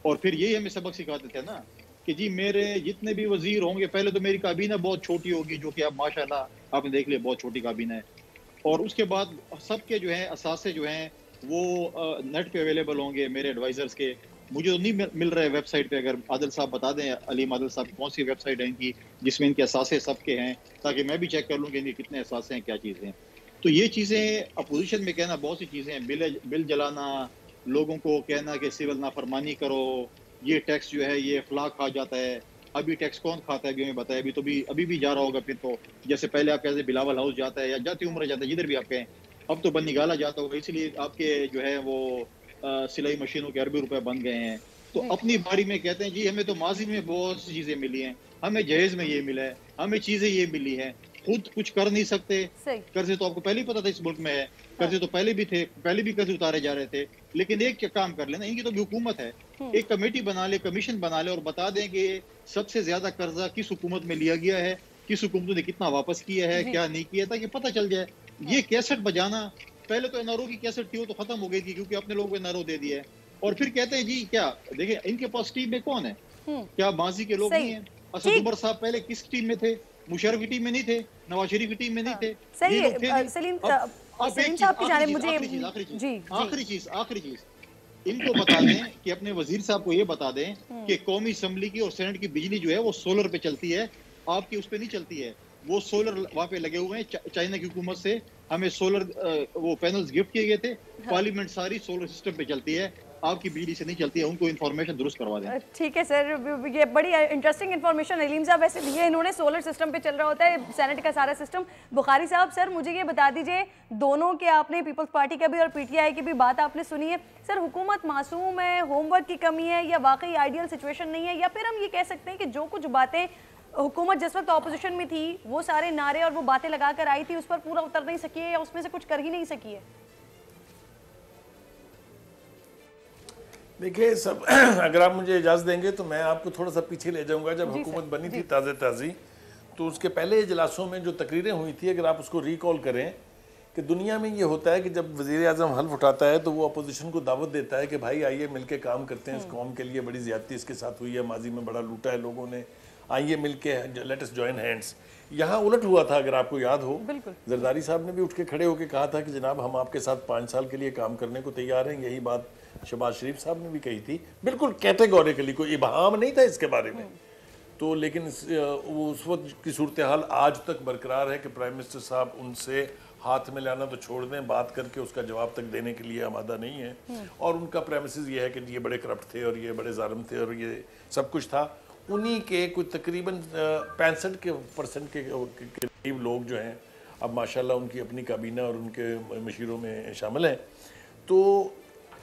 और फिर यही हमें सबक सिखाते थे ना कि जी मेरे जितने भी वजीर होंगे, पहले तो मेरी काबीना बहुत छोटी होगी, जो कि अब माशाल्लाह आपने देख लिया बहुत छोटी काबीना है, और उसके बाद सबके जो है असासे जो हैं वो नेट पे अवेलेबल होंगे मेरे एडवाइजर्स के। मुझे तो नहीं मिल रहा है वेबसाइट पे, अगर आदिल साहब बता दें, अलीम आदिल साहब कौन सी वेबसाइट है इनकी जिसमें इनके असासे सबके हैं, ताकि मैं भी चेक कर लूँ कि इनके कितने असासे हैं, क्या चीज़ें हैं। तो ये चीज़ें अपोजिशन में कहना बहुत सी चीज़ें हैं, बिल जलाना, लोगों को कहना कि सिविल नाफरमानी करो, ये टैक्स जो है ये फला खा जाता है। अभी टैक्स कौन खाता है अभी हमें बताया, अभी भी जा रहा होगा फिर तो, जैसे पहले आप कहते बिलावल हाउस जाता है या जाती उम्र जाता है, जिधर भी आप कहें, अब तो बनिगाला जाता होगा, इसलिए आपके जो है वो सिलाई मशीनों के अरबी रुपए बन गए हैं। तो अपनी बारी में कहते हैं जी हमें तो माजी में बहुत सी चीजें मिली हैं, हमें जहेज में ये मिला है, हमें चीजें ये मिली हैं, खुद कुछ कर नहीं सकते। कर्जे तो आपको पहले ही पता था इस मुल्क में है, कर्जे तो पहले भी थे, पहले भी कर्जे उतारे जा रहे थे, लेकिन एक काम कर लेना, इनकी तो भी हुकूमत है, एक कमेटी बना ले, कमीशन बना ले और बता दें कि सबसे ज्यादा कर्जा किस हुकूमत में लिया गया है, किस हुकूमत ने कितना वापस किया है, क्या नहीं किया, ताकि पता चल जाए। ये कैसेट बजाना, पहले तो एनआरओ की कैसेट थी वो तो खत्म हो गई थी क्योंकि अपने लोगों को एनआरओ दे दिया है, और फिर कहते हैं जी क्या देखिए इनके पास टीम में कौन है, क्या माजी के लोग नहीं है? असद उमर साहब पहले किस टीम में थे? मुशर्रफ की टीम में नहीं थे, नवाज शरीफ की टीम में नहीं थे। सही है सलीम साहब की जानिब मुझे आखिरी चीज इनको बता दें कि अपने वजीर साहब को ये बता दें कि कौमी असम्बली की और सेनेट की बिजली जो है वो सोलर पे चलती है, आपकी उस पे नहीं चलती है। वो सोलर वहाँ पे लगे हुए हैं, चाइना की हुकूमत से हमें सोलर वो पैनल्स गिफ्ट किए गए थे, पार्लियामेंट सारी सोलर सिस्टम पे चलती है, आपकी बिजली से नहीं चलती है, उनको इन्फॉर्मेशन दुरुस्त करवा दें। ठीक है सर, ये बड़ी इंटरेस्टिंग इन्फॉर्मेशन अलीम साहब वैसे दिए इन्होंने, सोलर सिस्टम पे चल रहा होता है सेनेट का सारा सिस्टम। बुखारी साहब सर मुझे ये बता दीजिए, दोनों के आपने पीपल्स पार्टी का भी और पीटीआई की भी बात आपने सुनी है, सर हुकूमत मासूम है, होमवर्क की कमी है, या वाकई आइडियल सिचुएशन नहीं है, या फिर हम ये कह सकते हैं कि जो कुछ बातें हुकूमत जिस वक्त ऑपोजिशन में थी वो सारे नारे और वो बातें लगा कर आई थी उस पर पूरा उतर नहीं सकी है, या उसमें से कुछ कर ही नहीं सकी है? देखिए सब अगर आप मुझे इजाज़त देंगे तो मैं आपको थोड़ा सा पीछे ले जाऊंगा। जब हुकूमत बनी थी ताज़ी तो उसके पहले इजलासों में जो तकरीरें हुई थी, अगर आप उसको रिकॉल करें कि दुनिया में ये होता है कि जब वज़ीर-ए-आज़म हल्फ उठाता है तो वो अपोजिशन को दावत देता है कि भाई आइए मिलके काम करते हैं, इस कौम के लिए बड़ी ज़्यादती इसके साथ हुई है, माजी में बड़ा लूटा है लोगों ने, आइए मिलके लेट अस जॉइन हैंड्स। यहाँ उलट हुआ था, अगर आपको याद हो, जरदारी साहब ने भी उठ के खड़े होकर कहा था कि जनाब हम आपके साथ 5 साल के लिए काम करने को तैयार हैं। यही बात शहबाज शरीफ साहब ने भी कही थी, बिल्कुल कैटेगोरिकली, कोई इबहाम नहीं था इसके बारे में। तो लेकिन वो उस वक्त की सूरत हाल आज तक बरकरार है कि प्राइम मिनिस्टर साहब उनसे हाथ में लाना तो छोड़ दें, बात करके उसका जवाब तक देने के लिए आमादा नहीं है। और उनका प्रेमिसेस ये है कि ये बड़े करप्ट थे और ये बड़े जालिम थे और ये सब कुछ था। उन्हीं के कुछ तकरीबन 65% के करीब लोग जो हैं अब माशाल्लाह उनकी अपनी काबीना और उनके मशीरों में शामिल हैं। तो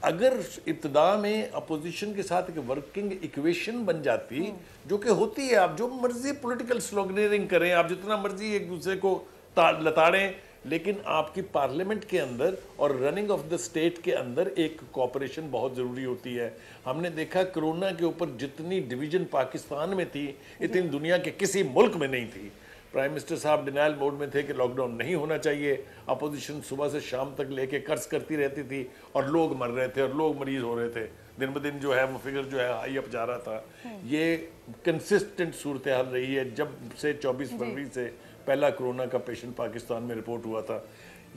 अगर इब्तदा में अपोजिशन के साथ एक वर्किंग इक्वेशन बन जाती, जो कि होती है, आप जो मर्जी पॉलिटिकल स्लोगनेरिंग करें, आप जितना मर्जी एक दूसरे को लताड़ें, लेकिन आपकी पार्लियामेंट के अंदर और रनिंग ऑफ द स्टेट के अंदर एक कोऑपरेशन बहुत ज़रूरी होती है। हमने देखा कोरोना के ऊपर जितनी डिवीजन पाकिस्तान में थी इतनी दुनिया के किसी मुल्क में नहीं थी। प्राइम मिनिस्टर साहब डिनाइल मोड में थे कि लॉकडाउन नहीं होना चाहिए, अपोजिशन सुबह से शाम तक लेके कर्ज करती रहती थी और लोग मर रहे थे और लोग मरीज हो रहे थे, दिन ब दिन जो है वो फिगर जो है हाई अप जा रहा था। ये कंसिस्टेंट सूरत हाल रही है जब से 24 फरवरी से पहला कोरोना का पेशेंट पाकिस्तान में रिपोर्ट हुआ था।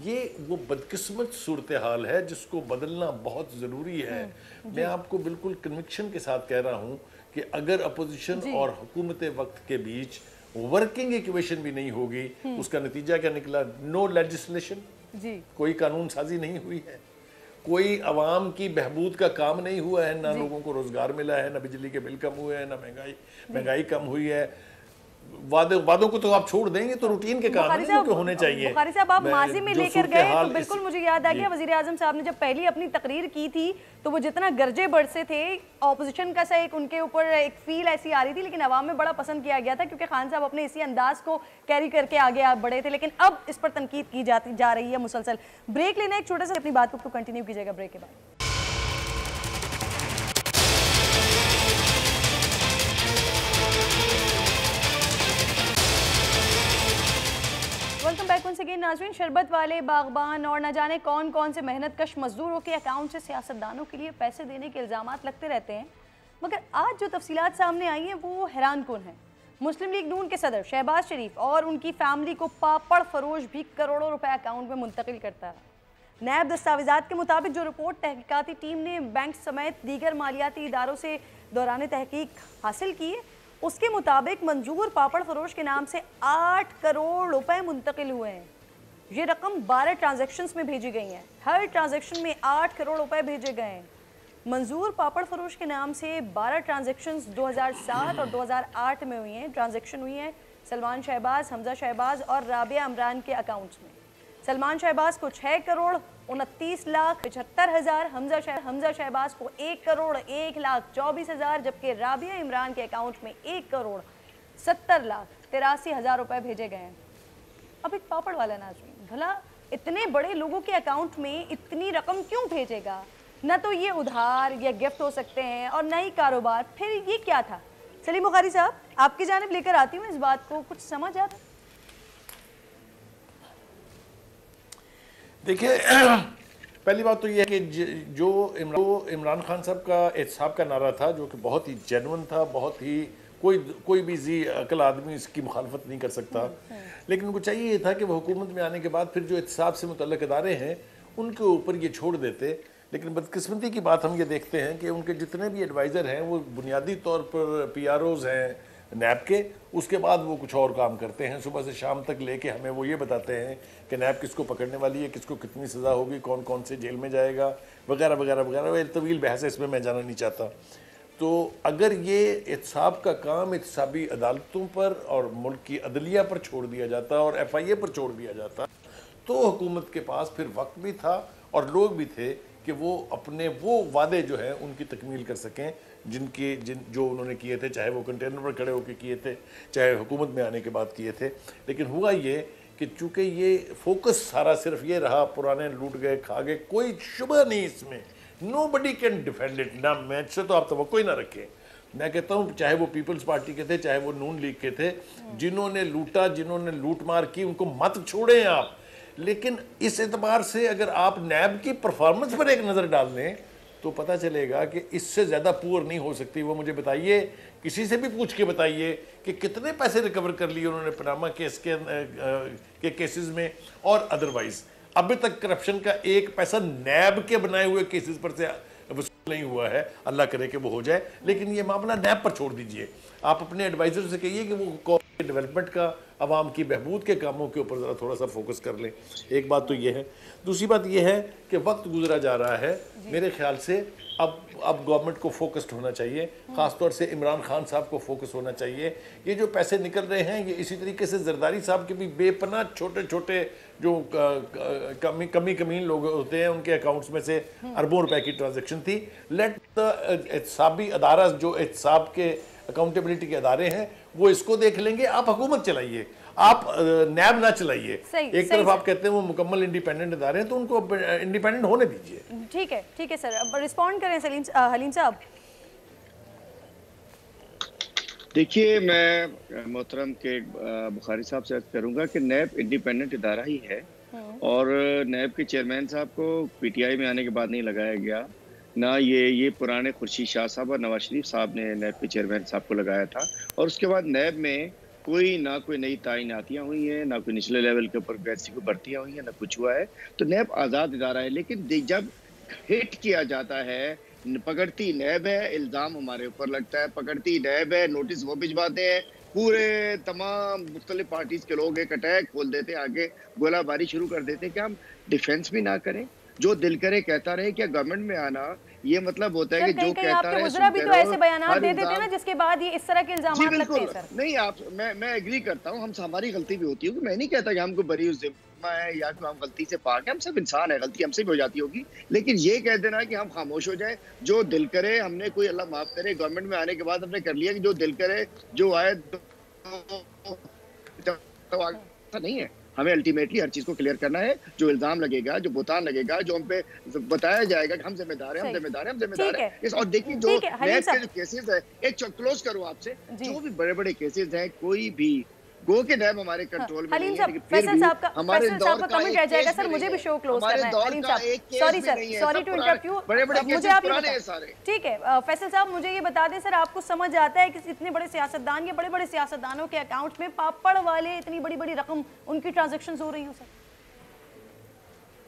ये वो बदकिस्मत सूरत हाल है जिसको बदलना बहुत ज़रूरी है। मैं आपको बिल्कुल कन्विक्शन के साथ कह रहा हूँ कि अगर अपोजिशन और हुकूमत वक्त के बीच वर्किंग इक्वेशन भी नहीं होगी। उसका नतीजा क्या निकला? नो लेजिस्लेशन, कोई कानून साजी नहीं हुई है, कोई अवाम की बहबूद का काम नहीं हुआ है, ना लोगों को रोजगार मिला है, ना बिजली के बिल कम हुए हैं, ना महंगाई कम हुई है। वादों को तो आप छोड़ देंगे, तो रूटीन के काम जो होने चाहिए। बुखारी साहब, आप माजी में लेकर गए तो बिल्कुल मुझे याद आ गया, वजीर आजम साहब ने जब पहली अपनी तकरीर की थी तो वो जितना गरजे बरसे थे, ऑपोजिशन का सा एक उनके ऊपर एक फील ऐसी आ रही थी, लेकिन अवाम में बड़ा पसंद किया गया था क्योंकि खान साहब अपने इसी अंदाज को कैरी करके आगे बढ़े थे। लेकिन अब इस पर तनकीद की जा रही है मुसलसल। ब्रेक लेना, एक छोटा सा अपनी बात को कंटिन्यू कीजिएगा ब्रेक के बाद। वेलकम बैक वंस अगेन नाज़रीन। शरबत वाले बागबान और न जाने कौन कौन से मेहनत कश मजदूरों के अकाउंट से सियासतदानों के लिए पैसे देने के इल्ज़ामात लगते रहते हैं, मगर आज जो तफसीलात सामने आई हैं वो हैरान कुन है। मुस्लिम लीग नून के सदर शहबाज शरीफ और उनकी फैमिली को पापड़ फरोश भी करोड़ों रुपए अकाउंट में मुंतकिल करता है। नैब दस्तावेजात के मुताबिक जो रिपोर्ट तहकीकाती टीम ने बैंक समेत दीगर मालियाती इदारों से दौरान तहकीक हासिल की है, उसके मुताबिक मंजूर पापड़ फरोश के नाम से 8 करोड़ रुपए मुंतकिल हुए हैं। ये रकम 12 ट्रांजैक्शंस में भेजी गई हैं, हर ट्रांजैक्शन में 8 करोड़ रुपए भेजे गए हैं। मंजूर पापड़ फरोश के नाम से 12 ट्रांजैक्शंस 2007 और 2008 में हुई हैं। ट्रांजैक्शन हुई हैं सलमान शहबाज, हमजा शहबाज और राबिया इमरान के अकाउंट्स में। सलमान शहबाज को 6 करोड़ 29,75,000, हमजा शहबाज को 1 करोड़ 1,24,000, जबकि राबिया इमरान के अकाउंट में 1 करोड़ 70,83,000 रुपए भेजे गए हैं। अब एक पापड़ वाला नाज़रीन भला इतने बड़े लोगों के अकाउंट में इतनी रकम क्यों भेजेगा? न तो ये उधार या गिफ्ट हो सकते हैं और न ही कारोबार, फिर ये क्या था? सलीम बुखारी साहब, आपकी जानिब लेकर आती हूँ इस बात को, कुछ समझ आता? देखिए, पहली बात तो यह है कि जो इमरान खान साहब का एहतसाब का नारा था, जो कि बहुत ही जेन्युइन था, बहुत ही कोई भी जी अकल आदमी इसकी मुखालफत नहीं कर सकता, लेकिन उनको चाहिए ये था कि वह हुकूमत में आने के बाद फिर जो एहतसाब से मुतल्लिक़ इदारे हैं उनके ऊपर ये छोड़ देते। लेकिन बदकिस्मती की बात हम ये देखते हैं कि उनके जितने भी एडवाइज़र हैं वो बुनियादी तौर पर PROs हैं नैब के, उसके बाद वो कुछ और काम करते हैं। सुबह से शाम तक लेके हमें वो ये बताते हैं कि नैब किसको पकड़ने वाली है, किसको कितनी सज़ा होगी, कौन कौन से जेल में जाएगा, वगैरह वगैरह वगैरह। वह तवील बहस है, इसमें मैं जाना नहीं चाहता। तो अगर ये एहतसाब का काम एहतसाबी अदालतों पर और मुल्क की अदलिया पर छोड़ दिया जाता और FIA पर छोड़ दिया जाता, तो हुकूमत के पास फिर वक्त भी था और लोग भी थे कि वो अपने वो वादे जो हैं उनकी तकमील कर सकें जो उन्होंने किए थे, चाहे वो कंटेनर पर खड़े होकर किए थे, चाहे हुकूमत में आने के बाद किए थे। लेकिन हुआ ये कि चूँकि ये फोकस सारा सिर्फ ये रहा, पुराने लूट गए खा गए, कोई शुबह नहीं इसमें, नोबडी कैन डिफेंड इट। ना मैं से तो आप तवक्को ही ना रखें। मैं कहता हूँ चाहे वो पीपल्स पार्टी के थे, चाहे वो नून लीग के थे, जिन्होंने लूटा, जिन्होंने लूट मार की, उनको मत छोड़ें आप। लेकिन इस एतबार से अगर आप नैब की परफॉर्मेंस पर एक नज़र डाल लें तो पता चलेगा कि इससे ज़्यादा पुअर नहीं हो सकती। वो मुझे बताइए, किसी से भी पूछ के बताइए कि कितने पैसे रिकवर कर लिए उन्होंने पनामा केस के केसेस में और अदरवाइज। अभी तक करप्शन का एक पैसा नैब के बनाए हुए केसेस पर से वसूल नहीं हुआ है, अल्लाह करे कि वो हो जाए। लेकिन ये मामला नैब पर छोड़ दीजिए। आप अपने एडवाइज़र से कहिए कि वो कौमी डेवलपमेंट का, आवाम की बहबूद के कामों के ऊपर ज़रा थोड़ा सा फोकस कर लें। एक बात तो ये है। दूसरी बात ये है कि वक्त गुजरा जा रहा है, मेरे ख्याल से अब गवर्नमेंट को फोकस्ड होना चाहिए, ख़ासतौर से इमरान खान साहब को फोकस होना चाहिए। ये जो पैसे निकल रहे हैं, ये इसी तरीके से जरदारी साहब के भी बेपनाह छोटे छोटे जो कमीन लोग होते हैं, उनके अकाउंट्स में से अरबों रुपए की ट्रांजैक्शन थी। लेट द एहतसाबी अदारा, जो एहतसाब के अकाउंटेबिलिटी के अदारे हैं, वो इसको देख लेंगे। आप हुकूमत चलाइए, आप नैब ना चलाइए। एक तरफ आप कहते हैं वो मुकम्मल इंडिपेंडेंट इदारे हैं, तो उनको इंडिपेंडेंट होने दीजिए। ठीक है सर, अब रिस्पॉन्ड करें हलीम साहब। देखिए, मैं मोहतरम के बुखारी साहब से अर्ज करूंगा कि नैब इंडिपेंडेंट इदारा ही है और नैब के चेयरमैन साहब को PTI में आने के बाद नहीं लगाया गया, ना ये पुराने खुर्शीद शाह साहब और नवाज शरीफ साहब ने नैब के चेयरमैन साहब को लगाया था। और उसके बाद नैब में कोई नई तैनातियाँ हुई हैं, ना कोई निचले लेवल के ऊपर वैसी कोई भर्तियाँ हुई हैं, ना कुछ हुआ है। तो नैब आज़ाद इदारा है। लेकिन जब हिट किया जाता है, पकड़ती नैब है, इल्ज़ाम हमारे ऊपर लगता है, पकड़ती नैब है, नोटिस वो भिजवाते हैं, पूरे तमाम मुख्तलिफ पार्टीज के लोग एक अटैक खोल देते, आगे गोलाबारी शुरू कर देते। क्या हम डिफेंस भी ना करें? जो दिल करे कहता रहे। क्या गवर्नमेंट में आना ये मतलब होता है कि जो कहता रहे वज़रा भी तो ऐसे बयान दे देते हैं ना जिसके बाद ये इस तरह के इल्जाम लगते हैं सर। नहीं, आप मैं एग्री करता हूँ, हम हमारी गलती भी होती होगी। मैं नहीं कहता कि हमको बरी जिम्मा है या कि हम गलती से पाक है, हम सब इंसान है, गलती हमसे भी हो जाती होगी। लेकिन ये कह देना कि हम खामोश हो जाए, जो दिल करे हमने कोई अल्लाह माफ करे गवर्नमेंट में आने के बाद हमने कर लिया कि जो दिल करे जो आए तो नहीं है। हमें अल्टीमेटली हर चीज को क्लियर करना है। जो इल्जाम लगेगा, जो बुतान लगेगा, जो हम पे बताया जाएगा कि हम जिम्मेदार हैं, हम जिम्मेदार हैं, हम जिम्मेदार हैं। और देखिए जो नैब के जो केसेस है, एक क्लोज करूं आपसे, जो भी बड़े बड़े केसेस हैं, कोई भी गो के नैब हमारे कंट्रोल में नहीं है, लेकिन फिर भी हमारे दौर का कमेंट रह जाएगा सर, मुझे भी शो क्लोज करना है। हलीम साहब sorry sir, sorry to interrupt you, मुझे आप ठीक है फैसल साहब मुझे ये बता दें सर, आपको समझ आता है कि इतने बड़े सियासतदान या बड़े बड़े सियासतदानों के अकाउंट में पापड़ वाले इतनी बड़ी बड़ी रकम उनकी ट्रांजैक्शंस हो रही हो सर?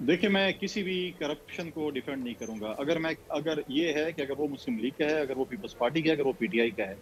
देखिए, मैं किसी भी करप्शन को डिफेंड नहीं करूंगा। अगर ये है कि अगर वो मुस्लिम लीग का है, अगर वो पीपल्स पार्टी का है, अगर वो पीटीआई का है,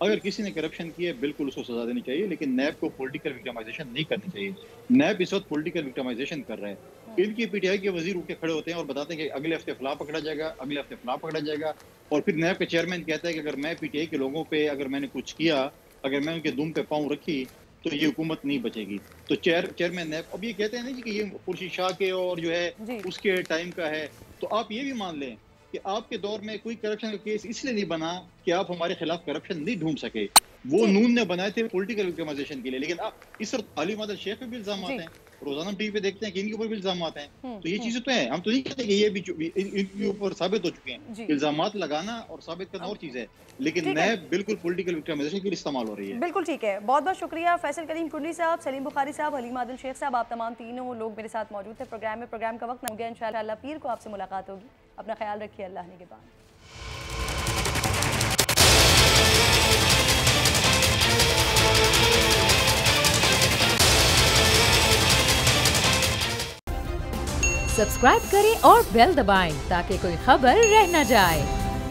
अगर किसी ने करप्शन किया है बिल्कुल उसको सजा देनी चाहिए, लेकिन नैब को पॉलिटिकल विक्टिमाइजेशन नहीं करनी चाहिए। नैब इस वक्त पॉलिटिकल विक्टिमाइजेशन कर रहे हैं। इनकी पीटीआई के वजीर उठ के खड़े होते हैं और बताते हैं कि अगले हफ्ते फला पकड़ा जाएगा, अगले हफ्ते फला पकड़ा जाएगा, और फिर नैब के चेयरमैन कहता है कि अगर मैं पीटीआई के लोगों पे अगर मैंने कुछ किया, अगर मैं उनके दुम पे पाँव रखी तो ये हुकूमत नहीं बचेगी। तो चेयरमैन नैब अब ये कहते हैं ना कि ये खुर्शीद शाह के और जो है उसके टाइम का है। तो आप ये भी मान लें कि आपके दौर में कोई करप्शन का केस इसलिए नहीं बना कि आप हमारे खिलाफ करप्शन नहीं ढूंढ सके। वो नून ने बनाए थे पॉलिटिकल विक्टिमाइजेशन के लिए, लेकिन आप इस वक्त अली मादल शेख पे भी इल्जाम आते हैं, रोजाना टीवी पे देखते हैं कि इनके ऊपर भी इल्जाम आते हैं। तो ये चीजें तो है, हम तो नहीं कहते कि ये भी इनके ऊपर साबित हो चुके हैं। इल्जामात लगाना और साबित करना और चीज है, लेकिन नैब बिल्कुल पॉलिटिकल विक्टिमाइजेशन के लिए इस्तेमाल हो रही है। बिल्कुल ठीक है, बहुत बहुत शुक्रिया फैसल करीम कुंडली साहब, सलीम बुखारी साहब, हलीम आदिल शेख साहब, आप तमाम तीनों लोग मेरे साथ मौजूद थे प्रोग्राम में। प्रोग्राम का वक्त हो गया, इंशाअल्लाह पीर को आपसे मुलाकात होगी। अपना ख्याल रखिए, अल्लाह ने के बाद। सब्सक्राइब करें और बेल दबाएं ताकि कोई खबर रह न जाए।